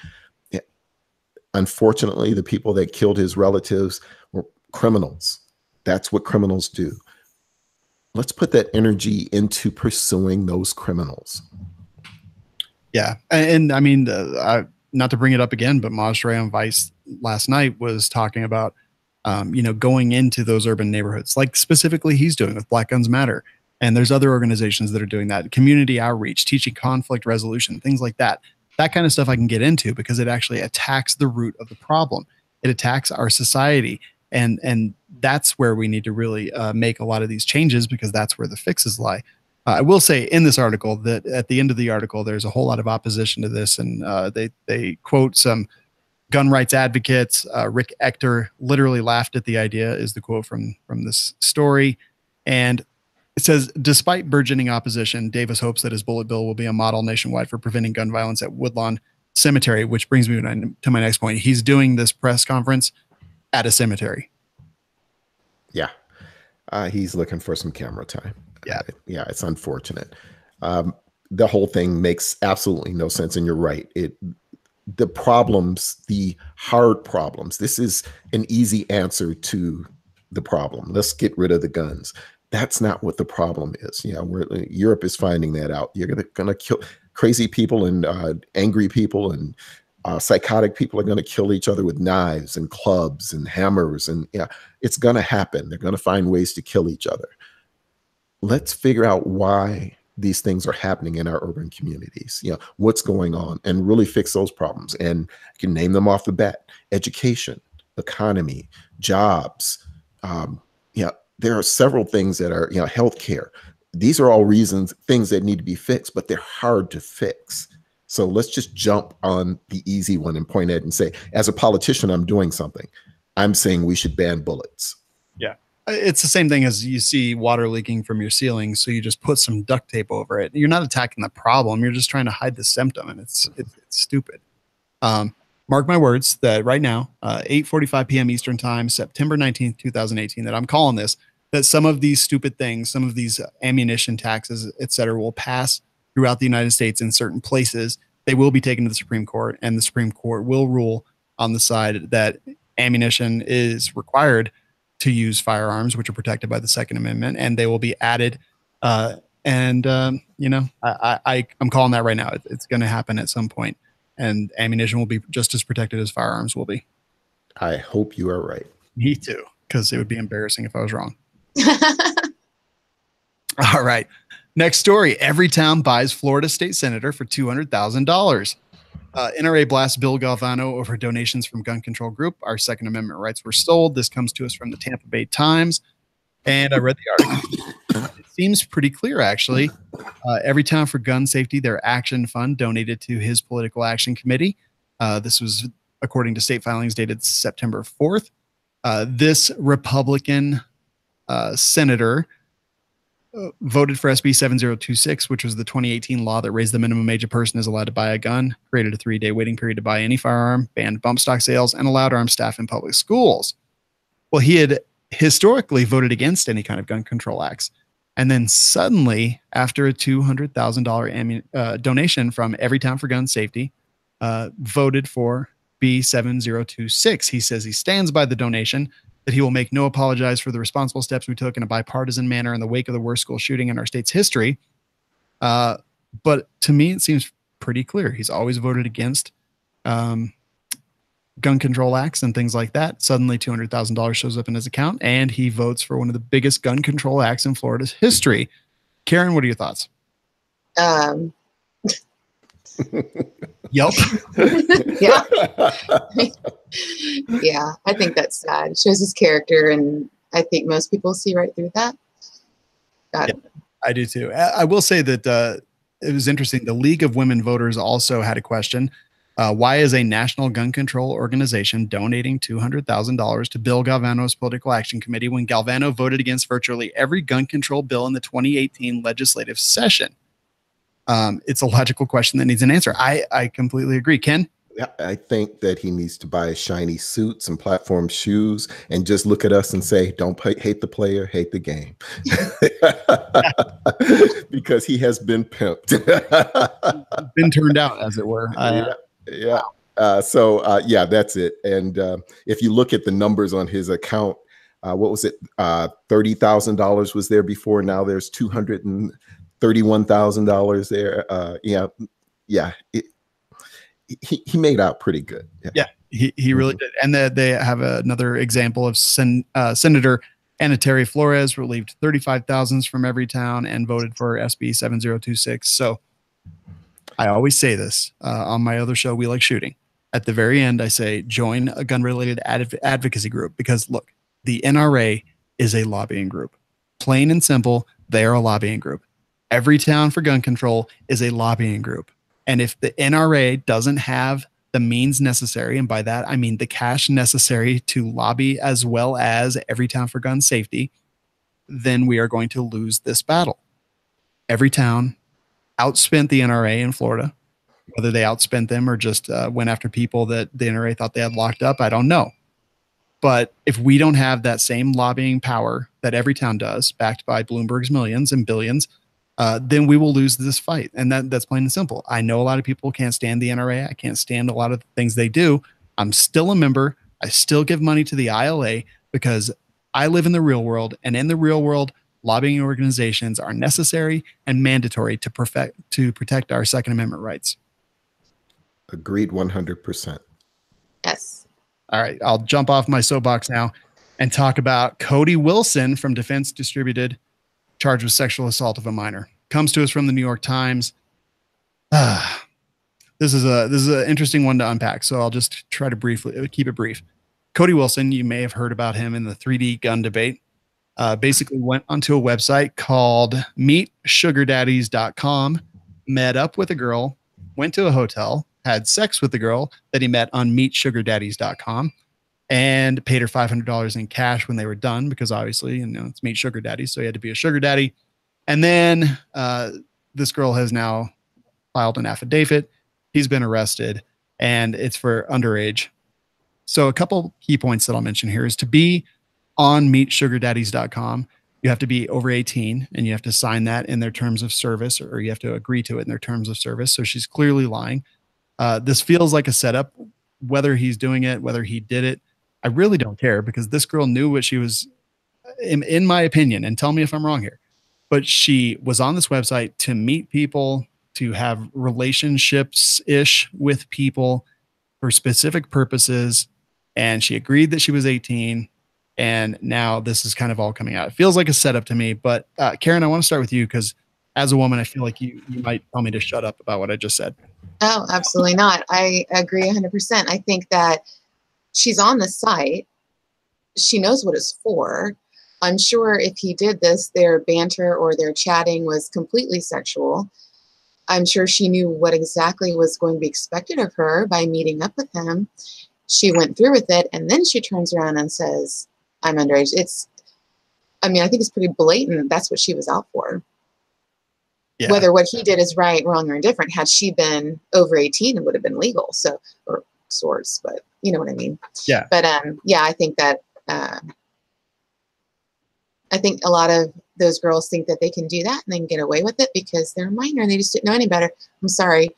Unfortunately, the people that killed his relatives were criminals. That's what criminals do. Let's put that energy into pursuing those criminals. Yeah. And I mean, not to bring it up again, but Maj Ray on Vice last night was talking about, going into those urban neighborhoods, like specifically he's doing with Black Guns Matter. And there's other organizations that are doing that, community outreach, teaching conflict resolution, things like that. That kind of stuff I can get into because it actually attacks the root of the problem. It attacks our society. And that's where we need to really make a lot of these changes, because that's where the fixes lie. I will say in this article that at the end of the article, there's a whole lot of opposition to this. And they quote some gun rights advocates. Rick Ector literally laughed at the idea, is the quote from this story. And it says, despite burgeoning opposition, Davis hopes that his bullet bill will be a model nationwide for preventing gun violence at Woodlawn Cemetery, which brings me to my next point. He's doing this press conference at a cemetery. Yeah. He's looking for some camera time. Yeah. Yeah, it's unfortunate. The whole thing makes absolutely no sense. And you're right. The problems, the hard problems, this is an easy answer to the problem. Let's get rid of the guns. That's not what the problem is. Europe is finding that out. You're going to kill crazy people, and angry people and psychotic people are going to kill each other with knives and clubs and hammers. And it's going to happen. They're going to find ways to kill each other. Let's figure out why these things are happening in our urban communities. What's going on, and really fix those problems. And I can name them off the bat: education, economy, jobs. There are several things that are, healthcare. These are all things that need to be fixed, but they're hard to fix. So let's just jump on the easy one and point at it and say, as a politician, I'm doing something. I'm saying we should ban bullets. Yeah. It's the same thing as you see water leaking from your ceiling, so you just put some duct tape over it. You're not attacking the problem. You're just trying to hide the symptom, and it's stupid. Mark my words that right now, 8:45 p.m. Eastern Time, September 19th, 2018, that I'm calling this, that some of these stupid things, some of these ammunition taxes, et cetera, will pass throughout the United States in certain places. They will be taken to the Supreme Court, and the Supreme Court will rule on the side that ammunition is required to use firearms, which are protected by the Second Amendment, and they will be added. I'm calling that right now. It's going to happen at some point, and ammunition will be just as protected as firearms will be. I hope you are right. Me too, because it would be embarrassing if I was wrong. All right. Next story. Everytown buys Florida state senator for $200,000. NRA blasts Bill Galvano over donations from gun control group. Our Second Amendment rights were stolen. This comes to us from the Tampa Bay Times. And I read the article. It seems pretty clear, actually. Everytown for Gun Safety, their action fund, donated to his political action committee. This was according to state filings dated September 4th. This Republican senator voted for SB 7026, which was the 2018 law that raised the minimum age a person is allowed to buy a gun, created a 3-day waiting period to buy any firearm, banned bump stock sales, and allowed armed staff in public schools. Well, he had historically voted against any kind of gun control acts. And then suddenly, after a $200,000 donation from Everytown for Gun Safety, voted for B7026. He says he stands by the donation, that he will make no apologize for the responsible steps we took in a bipartisan manner in the wake of the worst school shooting in our state's history. But to me, it seems pretty clear. He's always voted against gun control acts and things like that. Suddenly $200,000 shows up in his account, and he votes for one of the biggest gun control acts in Florida's history. Karen, what are your thoughts? Yelp. Yeah. Yeah, I think that's sad. It shows his character, and I think most people see right through that. Yeah, I do too. I will say that it was interesting. The League of Women Voters also had a question. Why is a national gun control organization donating $200,000 to Bill Galvano's political action committee when Galvano voted against virtually every gun control bill in the 2018 legislative session? It's a logical question that needs an answer. I completely agree. Ken? Yeah, I think that he needs to buy a shiny suit, some platform shoes, and just look at us and say, don't hate the player, hate the game. Because he has been pimped. Been turned out, as it were. Yeah. Yeah, that's it. And if you look at the numbers on his account, what was it? $30,000 was there before. Now there's $231,000 there. He made out pretty good. Yeah, he really did. And they have another example of Senator Anna Terry Flores relieved 35,000 from every town and voted for SB 7026. So I always say this on my other show, We Like Shooting. At the very end, I say, join a gun-related advocacy group, because look, the NRA is a lobbying group. Plain and simple, they are a lobbying group. Every Town for Gun Control is a lobbying group. And if the NRA doesn't have the means necessary, and by that I mean the cash necessary to lobby as well as Every Town for Gun Safety, then we are going to lose this battle. Every Town outspent the NRA in Florida. Whether they outspent them or just went after people that the NRA thought they had locked up, I don't know. But if we don't have that same lobbying power that Every Town does, backed by Bloomberg's millions and billions, then we will lose this fight. And that's plain and simple. I know a lot of people can't stand the NRA. I can't stand a lot of the things they do. I'm still a member. I still give money to the ILA because I live in the real world. And in the real world, lobbying organizations are necessary and mandatory to protect our Second Amendment rights. Agreed 100%. Yes. All right. I'll jump off my soapbox now and talk about Cody Wilson from Defense Distributed, charged with sexual assault of a minor. Comes to us from the New York Times. This is an interesting one to unpack, so I'll just try to keep it brief. Cody Wilson, you may have heard about him in the 3D gun debate, basically went onto a website called meetsugardaddies.com, met up with a girl, went to a hotel, had sex with the girl that he met on meetsugardaddies.com, and paid her $500 in cash when they were done, because obviously, it's Meet Sugar Daddy, so he had to be a sugar daddy. And then this girl has now filed an affidavit. He's been arrested, and it's for underage. So a couple key points that I'll mention here is to be on meetsugardaddies.com, you have to be over 18, and you have to sign that in their terms of service, or you have to agree to it in their terms of service. So she's clearly lying. This feels like a setup. Whether he's doing it, whether he did it, I really don't care, because this girl knew what she was, in my opinion, and tell me if I'm wrong here, but she was on this website to meet people, to have relationships-ish with people for specific purposes, and she agreed that she was 18, and now this is kind of all coming out. It feels like a setup to me, but Karen, I want to start with you, because as a woman, I feel like you might tell me to shut up about what I just said. Oh, absolutely not. I agree 100%. I think that she's on the site. She knows what it's for. I'm sure if he did this, their banter or their chatting was completely sexual. I'm sure she knew what exactly was going to be expected of her by meeting up with him. She went through with it, and then she turns around and says, I'm underage. I think it's pretty blatant. That's what she was out for. Yeah. Whether what he did is right, wrong, or indifferent, had she been over 18, it would have been legal. So, or sorts, but you know what I mean? Yeah. But I think that I think a lot of those girls think that they can do that and they can get away with it because they're minor and they just didn't know any better. I'm sorry.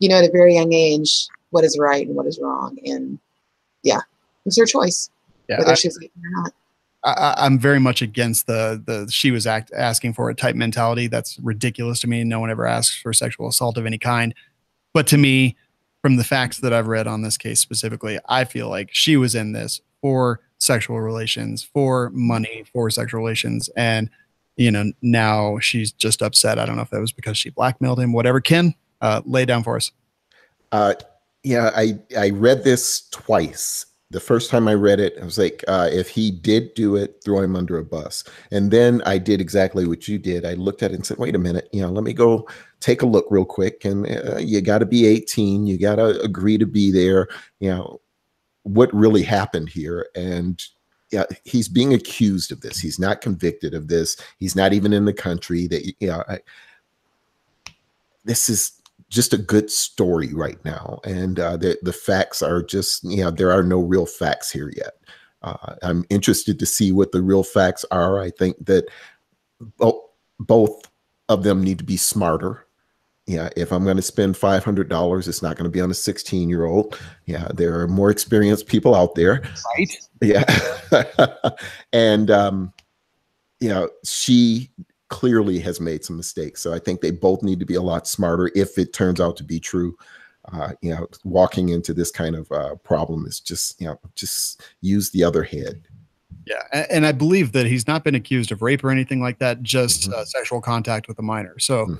At a very young age, what is right and what is wrong. And yeah, it's her choice, whether she's 18 or not. I'm very much against the she was asking for a type mentality. That's ridiculous to me. No one ever asks for sexual assault of any kind. But to me, from the facts that I've read on this case specifically, I feel like she was in this for sexual relations, for money, for sexual relations. And, now she's just upset. I don't know if that was because she blackmailed him, whatever. Ken, lay down for us. I read this twice. The first time I read it, I was like, if he did do it, throw him under a bus. And then I did exactly what you did. I looked at it and said, wait a minute, let me go take a look real quick. And you got to be 18. You got to agree to be there. What really happened here? And yeah, he's being accused of this. He's not convicted of this. He's not even in the country. This is just a good story right now, and the facts are just there are no real facts here yet. I'm interested to see what the real facts are. I think that both of them need to be smarter. If I'm going to spend $500, it's not going to be on a 16-year-old. There are more experienced people out there, right? And she clearly has made some mistakes. So I think they both need to be a lot smarter if it turns out to be true. Walking into this kind of problem is just use the other head. Yeah. And I believe that he's not been accused of rape or anything like that, just sexual contact with a minor. So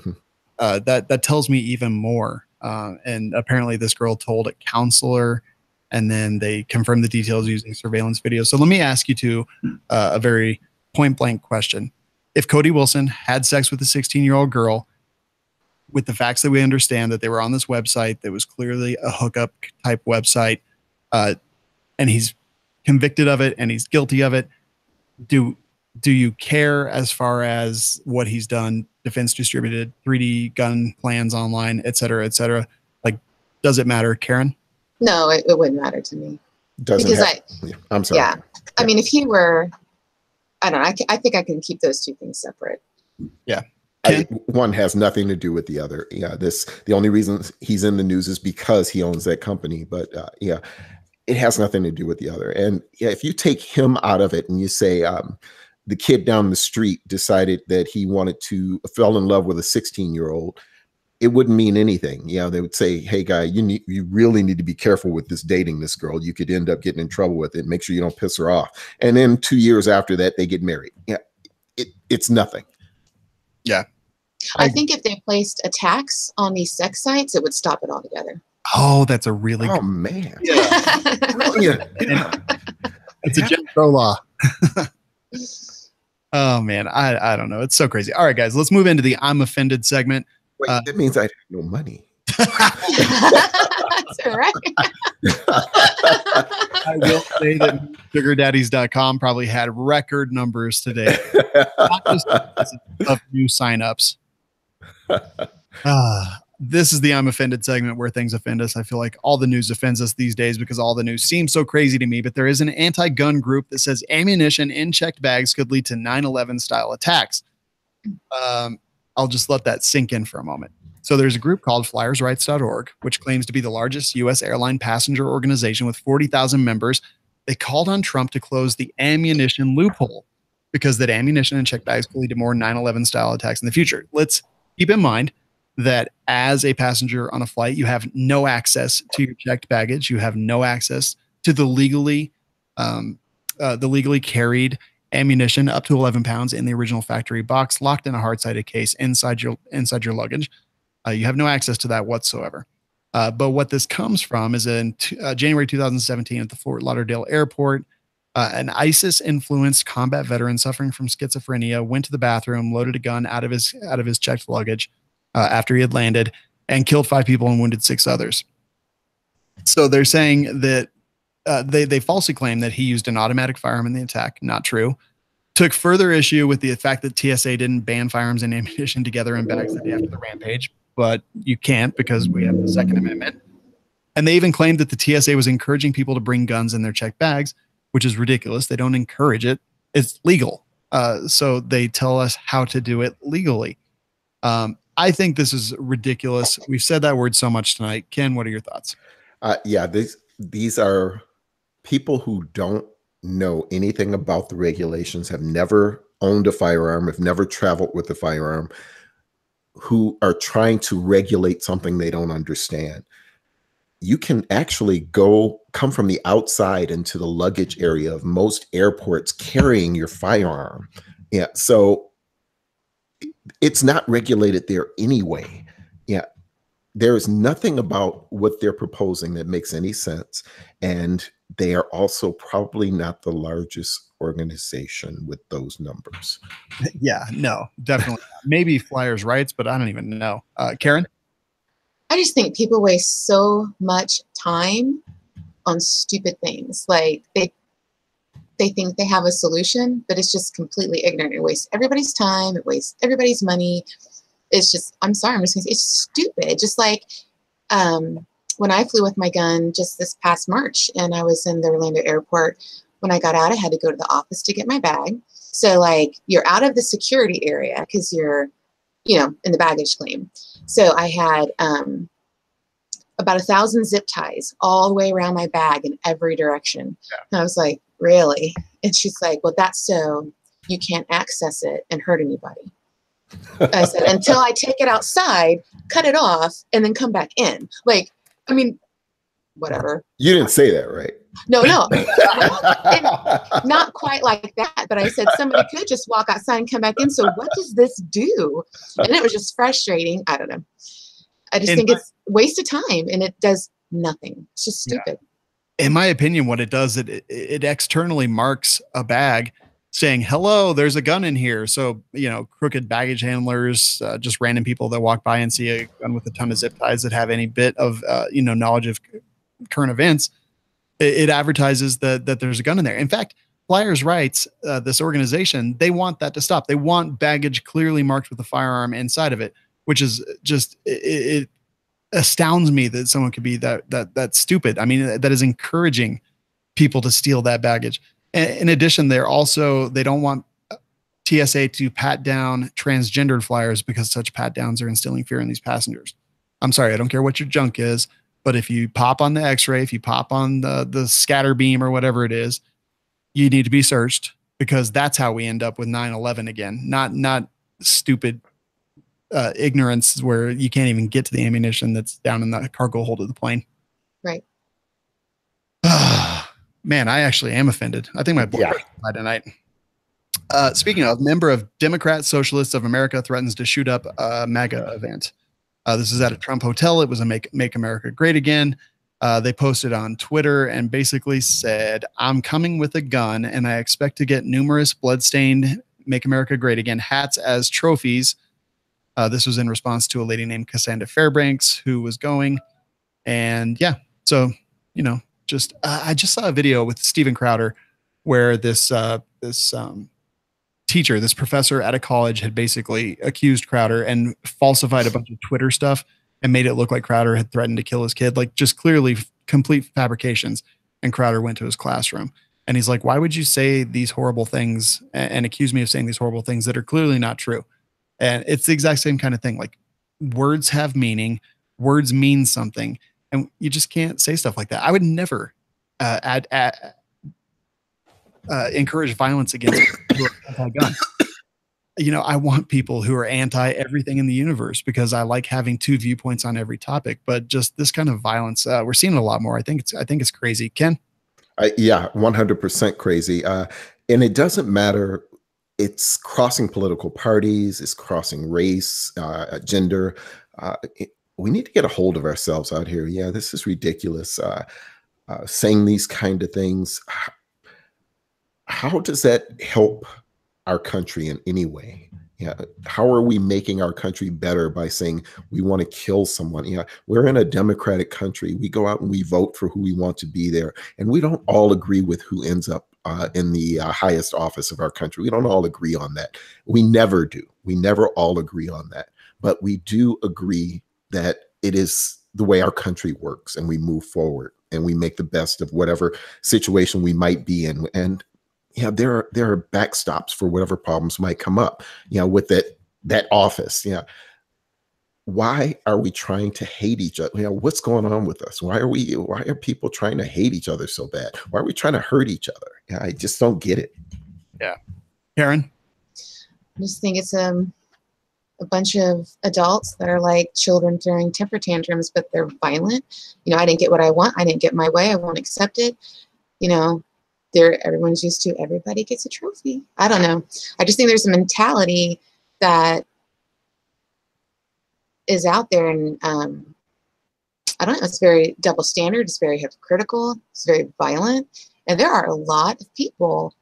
that tells me even more. And apparently this girl told a counselor, and then they confirmed the details using surveillance video. So let me ask you two a very point blank question. If Cody Wilson had sex with a 16-year-old girl, with the facts that we understand that they were on this website that was clearly a hookup type website, and he's convicted of it and he's guilty of it, do you care as far as what he's done? Defense distributed 3D gun plans online, et cetera, et cetera. Like, does it matter, Karen? No, it wouldn't matter to me. I'm sorry. Yeah. I mean, if he were, I don't know. I think I can keep those two things separate. Yeah. One has nothing to do with the other. The only reason he's in the news is because he owns that company. But it has nothing to do with the other. And if you take him out of it and you say the kid down the street decided that he fell in love with a 16-year-old, it wouldn't mean anything. They would say, hey, guy, you really need to be careful with dating this girl. You could end up getting in trouble with it. Make sure you don't piss her off. And then 2 years after that, they get married. It's nothing. Yeah. I think if they placed a tax on these sex sites, it would stop it altogether. Oh, that's a really good man. Yeah. It's a Jim Crow law. Oh man, I don't know. It's so crazy. All right, guys, let's move into the I'm offended segment. Wait, that means I have no money. That's right. I will say that sugardaddies.com probably had record numbers today. Not just of new signups. This is the I'm offended segment where things offend us. I feel like all the news offends us these days because all the news seems so crazy to me, but there is an anti-gun group that says ammunition in checked bags could lead to 9/11 style attacks. I'll just let that sink in for a moment. So there's a group called flyersrights.org, which claims to be the largest U.S. airline passenger organization with 40,000 members. They called on Trump to close the ammunition loophole because that ammunition in checked bags could lead to more 9/11 style attacks in the future. Let's keep in mind that as a passenger on a flight, you have no access to your checked baggage. You have no access to the legally carried ammunition up to 11 pounds in the original factory box, locked in a hard-sided case inside your luggage. You have no access to that whatsoever. But what this comes from is in January 2017 at the Fort Lauderdale airport, an ISIS-influenced combat veteran suffering from schizophrenia went to the bathroom, loaded a gun out of his checked luggage after he had landed, and killed 5 people and wounded 6 others. So they're saying that they falsely claim that he used an automatic firearm in the attack. Not true. Took further issue with the fact that TSA didn't ban firearms and ammunition together in bags the day after the rampage, but you can't because we have the Second Amendment. And they even claimed that the TSA was encouraging people to bring guns in their checked bags, which is ridiculous. They don't encourage it. It's legal. So they tell us how to do it legally. I think this is ridiculous. We've said that word so much tonight. Ken, what are your thoughts? These are people who don't know anything about the regulations, have never owned a firearm, have never traveled with a firearm, who are trying to regulate something they don't understand. You can actually come from the outside into the luggage area of most airports carrying your firearm. Yeah. So it's not regulated there anyway. Yeah. There is nothing about what they're proposing that makes any sense. And they are also probably not the largest organization with those numbers. Yeah, no, definitely. Maybe Flyers' rights, but I don't even know. Karen? I just think people waste so much time on stupid things. Like they think they have a solution, but it's just completely ignorant. It wastes everybody's time. It wastes everybody's money. It's just, I'm sorry, I'm just going to say it's stupid. Just like when I flew with my gun just this past March and I was in the Orlando airport, when I got out, I had to go to the office to get my bag. So like you're out of the security area because you're, in the baggage claim. So I had about 1,000 zip ties all the way around my bag in every direction. Yeah. And I was like, really? And she's like, well, that's so you can't access it and hurt anybody. I said, until I take it outside, cut it off, and then come back in. Like, I mean, whatever. You didn't say that, right? No. Not quite like that. But I said somebody could just walk outside and come back in. So what does this do? And it was just frustrating. I don't know. I just think it's a waste of time and it does nothing. It's just stupid. Yeah. In my opinion, what it does, it externally marks a bag saying, hello, there's a gun in here. So, crooked baggage handlers, just random people that walk by and see a gun with a ton of zip ties that have any bit of, knowledge of current events. It advertises that there's a gun in there. In fact, Flyers' rights, this organization, they want that to stop. They want baggage clearly marked with a firearm inside of it, which is just, it astounds me that someone could be that stupid. I mean, that is encouraging people to steal that baggage. In addition, they don't want TSA to pat down transgendered flyers because such pat downs are instilling fear in these passengers. I'm sorry, I don't care what your junk is, but if you pop on the x-ray, if you pop on the scatter beam or whatever it is, you need to be searched, because that's how we end up with 9/11 again. Not stupid ignorance where you can't even get to the ammunition that's down in the cargo hold of the plane. Right. Man, I actually am offended. I think my boyfriend died tonight. Speaking of, member of Democrat Socialists of America threatens to shoot up a MAGA event. This is at a Trump hotel. It was a Make America Great Again. They posted on Twitter and basically said, I'm coming with a gun and I expect to get numerous bloodstained Make America Great Again hats as trophies. This was in response to a lady named Cassandra Fairbanks who was going. And yeah, so, I just saw a video with Steven Crowder where this teacher, this professor at a college, had basically accused Crowder and falsified a bunch of Twitter stuff and made it look like Crowder had threatened to kill his kid, like just clearly complete fabrications. And Crowder went to his classroom and he's like, why would you say these horrible things and accuse me of saying these horrible things that are clearly not true? And it's the exact same kind of thing. Like, words have meaning, words mean something, and you just can't say stuff like that. I would never encourage violence against people who are anti-gun. I want people who are anti everything in the universe because I like having two viewpoints on every topic. But just this kind of violence, we're seeing it a lot more. I think it's crazy. Ken? Yeah, 100% crazy. And it doesn't matter. It's crossing political parties. It's crossing race, gender. We need to get a hold of ourselves out here. Yeah, this is ridiculous. Saying these kind of things. How does that help our country in any way? Yeah. How are we making our country better by saying we want to kill someone? Yeah. We're in a democratic country. We go out and we vote for who we want to be there. And we don't all agree with who ends up in the highest office of our country. We don't all agree on that. We never do. We never all agree on that. But we do agree that it is the way our country works, and we move forward and we make the best of whatever situation we might be in. And yeah, there are backstops for whatever problems might come up, with that office. Yeah. Why are we trying to hate each other? What's going on with us? Why are people trying to hate each other so bad? Why are we trying to hurt each other? Yeah, I just don't get it. Yeah. Karen? I just think it's a bunch of adults that are like children throwing temper tantrums, but they're violent. I didn't get what I want. I didn't get my way. I won't accept it. Everyone's used to everybody gets a trophy. I don't know. I just think there's a mentality that is out there, and I don't know, it's very double standard. It's very hypocritical. It's very violent. And there are a lot of people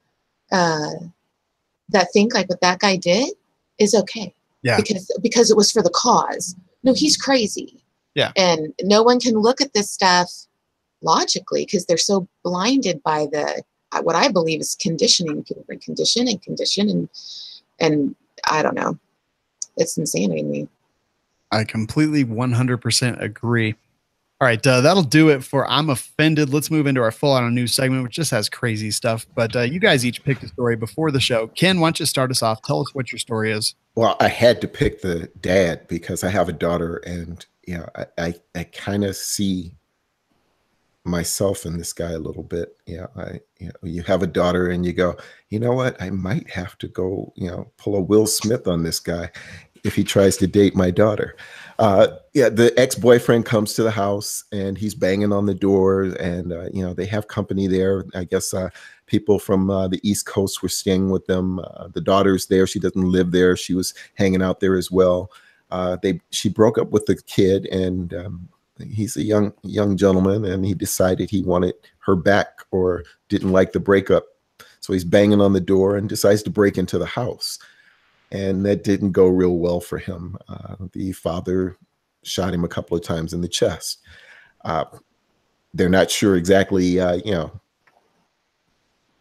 that think like what that guy did is okay. Yeah. Because it was for the cause. No, he's crazy. Yeah. And no one can look at this stuff logically because they're so blinded by what I believe is conditioning. People bring condition and I don't know. It's insanity to me. I completely 100% agree. All right, that'll do it for I'm Offended. Let's move into our full-on news segment, which just has crazy stuff. But you guys each picked a story before the show. Ken, why don't you start us off? Tell us what your story is. Well, I had to pick the dad because I have a daughter, and I kind of see myself in this guy a little bit. You have a daughter, and you go, you know what? I might have to go, pull a Will Smith on this guy if he tries to date my daughter. The ex-boyfriend comes to the house and he's banging on the door, and they have company there. I guess people from the East Coast were staying with them. The daughter's there. She doesn't live there. She was hanging out there as well. She broke up with the kid, and he's a young gentleman, and he decided he wanted her back or didn't like the breakup. So he's banging on the door and decides to break into the house. And that didn't go real well for him. The father shot him a couple of times in the chest. They're not sure exactly, how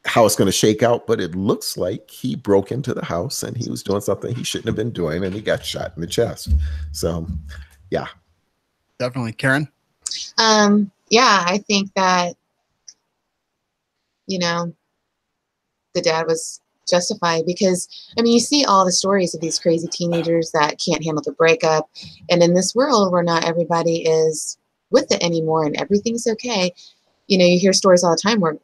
it's going to shake out, but it looks like he broke into the house and he was doing something he shouldn't have been doing, and he got shot in the chest. So, yeah. Definitely. Karen? I think that, the dad was justified because, you see all the stories of these crazy teenagers that can't handle the breakup. And in this world where not everybody is with it anymore and everything's okay, you hear stories all the time where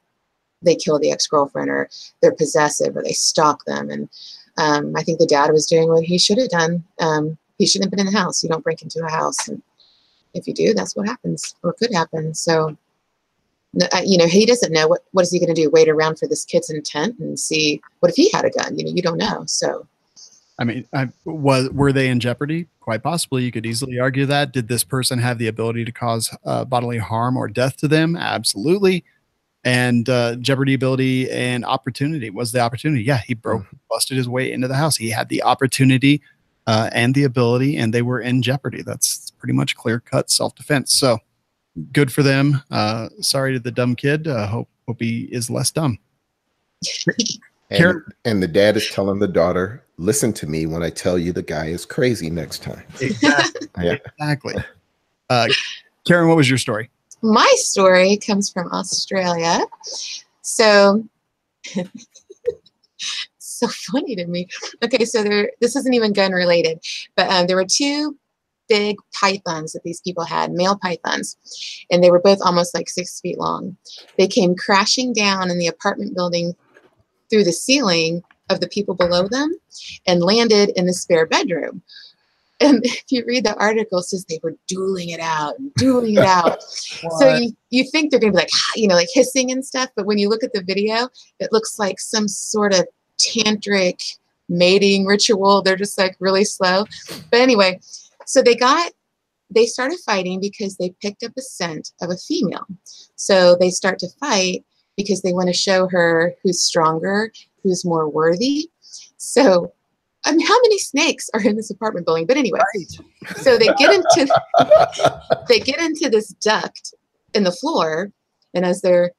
they kill the ex-girlfriend or they're possessive or they stalk them. And I think the dad was doing what he should have done. He shouldn't have been in the house. You don't break into a house. And if you do, that's what happens or could happen. So, he doesn't know what is he going to do? Wait around for this kid's intent and see what if he had a gun? You don't know. So, were they in jeopardy? Quite possibly. You could easily argue that. Did this person have the ability to cause bodily harm or death to them? Absolutely. And jeopardy, ability, and opportunity. Was the opportunity? Yeah, he busted his way into the house. He had the opportunity and the ability, and they were in jeopardy. That's pretty much clear-cut self-defense. So, good for them. Sorry to the dumb kid. Hope he is less dumb. And the dad is telling the daughter, listen to me when I tell you the guy is crazy next time. Exactly. Yeah. Exactly. Karen, what was your story? My story comes from Australia. So, so funny to me. Okay, so this isn't even gun related, but there were two big pythons that these people had, male pythons, and they were both almost like 6 feet long. They came crashing down in the apartment building through the ceiling of the people below them and landed in the spare bedroom. And if you read the article, it says they were dueling it out. So you think they're going to be like hissing and stuff, but when you look at the video, it looks like some sort of tantric mating ritual. They're just like really slow. But anyway, so they started fighting because they picked up a scent of a female. So they start to fight because they want to show her who's stronger, who's more worthy. So, how many snakes are in this apartment building? But anyway, right. So they get into this duct in the floor, and as they're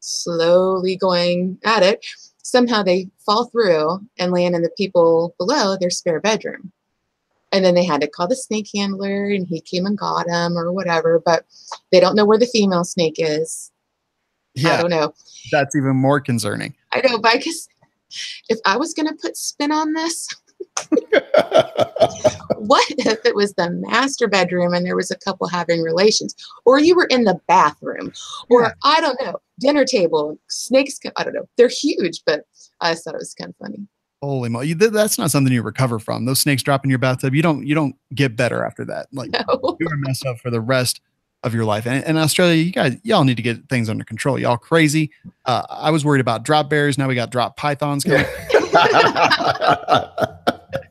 slowly going at it, somehow they fall through and land in the people below their spare bedroom. And then they had to call the snake handler, and he came and got them or whatever. But they don't know where the female snake is. Yeah, I don't know. That's even more concerning. I know, but I guess if I was going to put spin on this, what if it was the master bedroom and there was a couple having relations, or you were in the bathroom, or I don't know, dinner table, snakes? I don't know. They're huge, but I just thought it was kind of funny. Holy moly! That's not something you recover from. Those snakes drop in your bathtub. You don't get better after that. Like no. You're messed up for the rest of your life. And in Australia, y'all need to get things under control. Y'all crazy. I was worried about drop bears. Now we got drop pythons coming.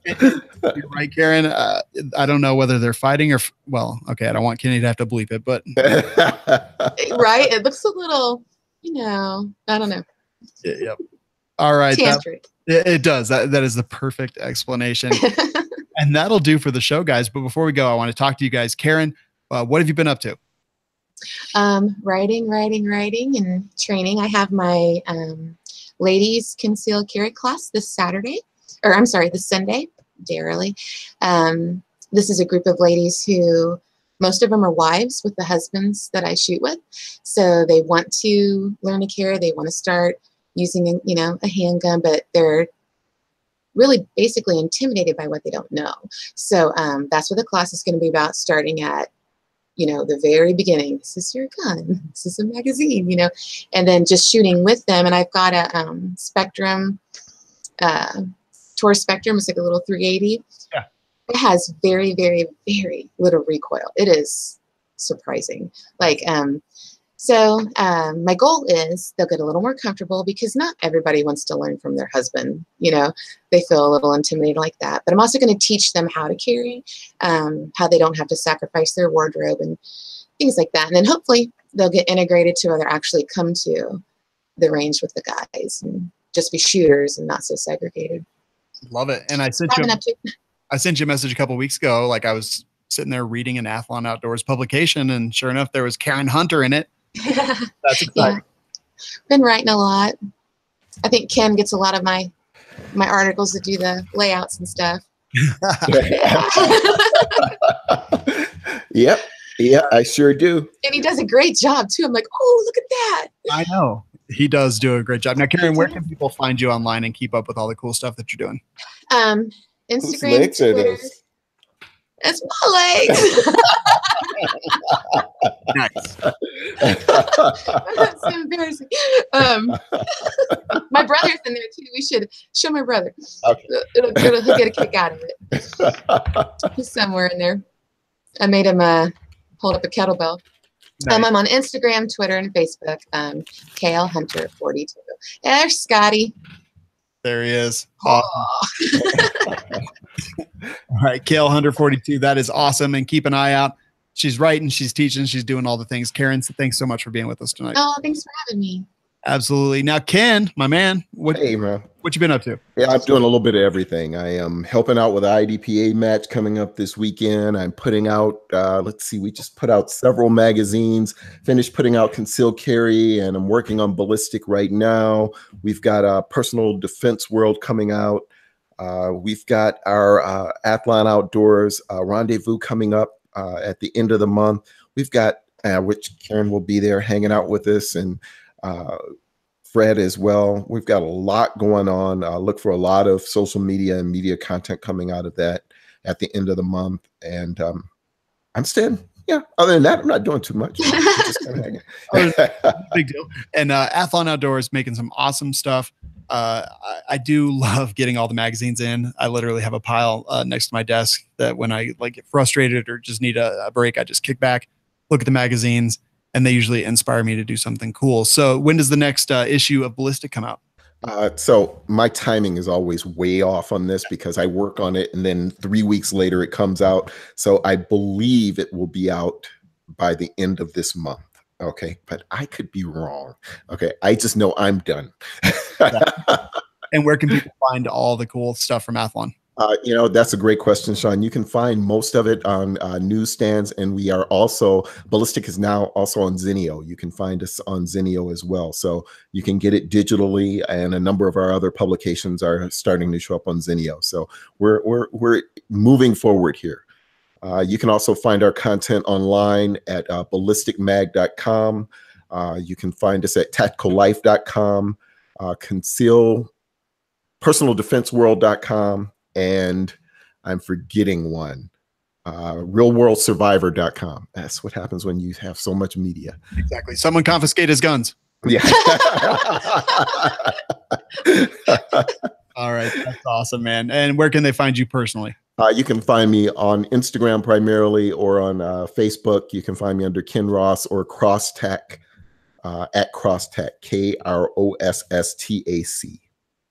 You're right, Karen. I don't know whether they're fighting or, well, okay, I don't want Kenny to have to bleep it, but. Right? It looks a little, I don't know. Yep. All right. It does. That is the perfect explanation. And that'll do for the show, guys. But before we go, I want to talk to you guys. Karen, what have you been up to? Writing, and training. I have my ladies concealed carry class this Sunday, day early. This is a group of ladies who, most of them are wives with the husbands that I shoot with. So they want to learn to carry. They want to start using, a handgun, but they're really basically intimidated by what they don't know. So that's what the class is going to be about, starting at, the very beginning. This is your gun. This is a magazine, and then just shooting with them. And I've got a Spectrum, Taurus Spectrum. It's like a little 380. Yeah. It has very, very, very little recoil. It is surprising. So my goal is they'll get a little more comfortable, because not everybody wants to learn from their husband. They feel a little intimidated like that. But I'm also going to teach them how to carry, how they don't have to sacrifice their wardrobe and things like that. And then hopefully they'll get integrated to where they actually come to the range with the guys and just be shooters and not so segregated. Love it. And I sent you a message a couple of weeks ago. Like, I was sitting there reading an Athlon Outdoors publication, and sure enough, there was Karen Hunter in it. That's exciting. Yeah. Been writing a lot. I think Ken gets a lot of my articles to do the layouts and stuff. Yep, I sure do. And he does a great job too. I'm like, oh, look at that. I know. He does do a great job. Now, Karen, where can people find you online and keep up with all the cool stuff that you're doing? Instagram, Twitter. It's my legs. Nice. That's so embarrassing. My brother's in there too. We should show my brother. Okay. He'll get a kick out of it. He's somewhere in there. I made him hold up a kettlebell. Nice. I'm on Instagram, Twitter, and Facebook. KL Hunter 42. Yeah, there's Scotty. There he is. Awesome. All right, KL Hunter 42. That is awesome. And keep an eye out. She's writing, she's teaching, she's doing all the things. Karen, thanks so much for being with us tonight. Oh, thanks for having me. Absolutely. Now, Ken, my man, what you been up to? Yeah, I'm doing a little bit of everything. I am helping out with the IDPA match coming up this weekend. I'm putting out, we just put out several magazines, finished putting out concealed carry, and I'm working on ballistic right now. We've got Personal Defense World coming out. We've got our Athlon Outdoors rendezvous coming up at the end of the month. We've got, which Karen will be there hanging out with us, and Fred as well. We've got a lot going on. Look for a lot of social media and media content coming out of that at the end of the month. And I'm staying. Yeah. Other than that, I'm not doing too much. Just kind of hanging. Big deal. And Athlon Outdoors making some awesome stuff. I do love getting all the magazines in. I literally have a pile next to my desk that when I get frustrated or just need a break, I just kick back, look at the magazines, and they usually inspire me to do something cool. So when does the next issue of Ballistic come out? So my timing is always way off on this because I work on it and then 3 weeks later it comes out. So I believe it will be out by the end of this month. Okay. But I could be wrong. Okay. I just know I'm done. And where can people find all the cool stuff from Athlon? That's a great question, Sean. You can find most of it on newsstands, and we are also, Ballistic is now also on Zinio. You can find us on Zinio as well. So you can get it digitally, and a number of our other publications are starting to show up on Zinio. So we're moving forward here. You can also find our content online at ballisticmag.com. You can find us at tacticallife.com, personaldefenseworld.com, and I'm forgetting one, realworldsurvivor.com. That's what happens when you have so much media. Exactly. Someone confiscate his guns. Yeah. All right. That's awesome, man. And where can they find you personally? You can find me on Instagram primarily, or on Facebook. You can find me under Ken Ross or Crosstack, at Crosstack, KROSSTAC.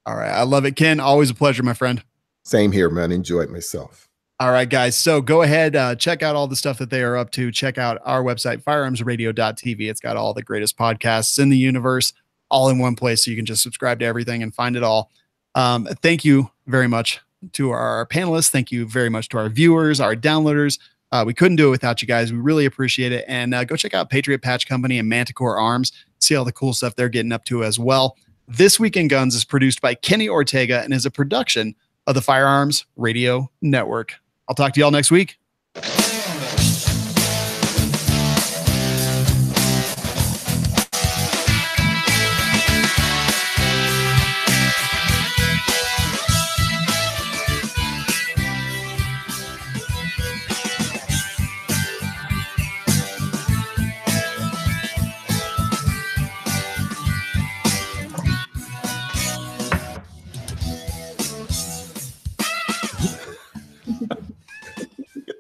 All right. I love it, Ken. Always a pleasure, my friend. Same here, man. Enjoyed myself. All right, guys. So go ahead, check out all the stuff that they are up to. Check out our website, firearmsradio.tv. It's got all the greatest podcasts in the universe, all in one place. So you can just subscribe to everything and find it all. Thank you very much to our panelists. Thank you very much to our viewers, our downloaders. We couldn't do it without you guys. We really appreciate it. And go check out Patriot Patch Company and Manticore Arms. See all the cool stuff they're getting up to as well. This Week in Guns is produced by Kenny Ortega and is a production of the Firearms Radio Network. I'll talk to y'all next week.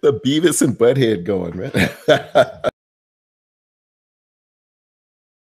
The Beavis and Butthead going, man.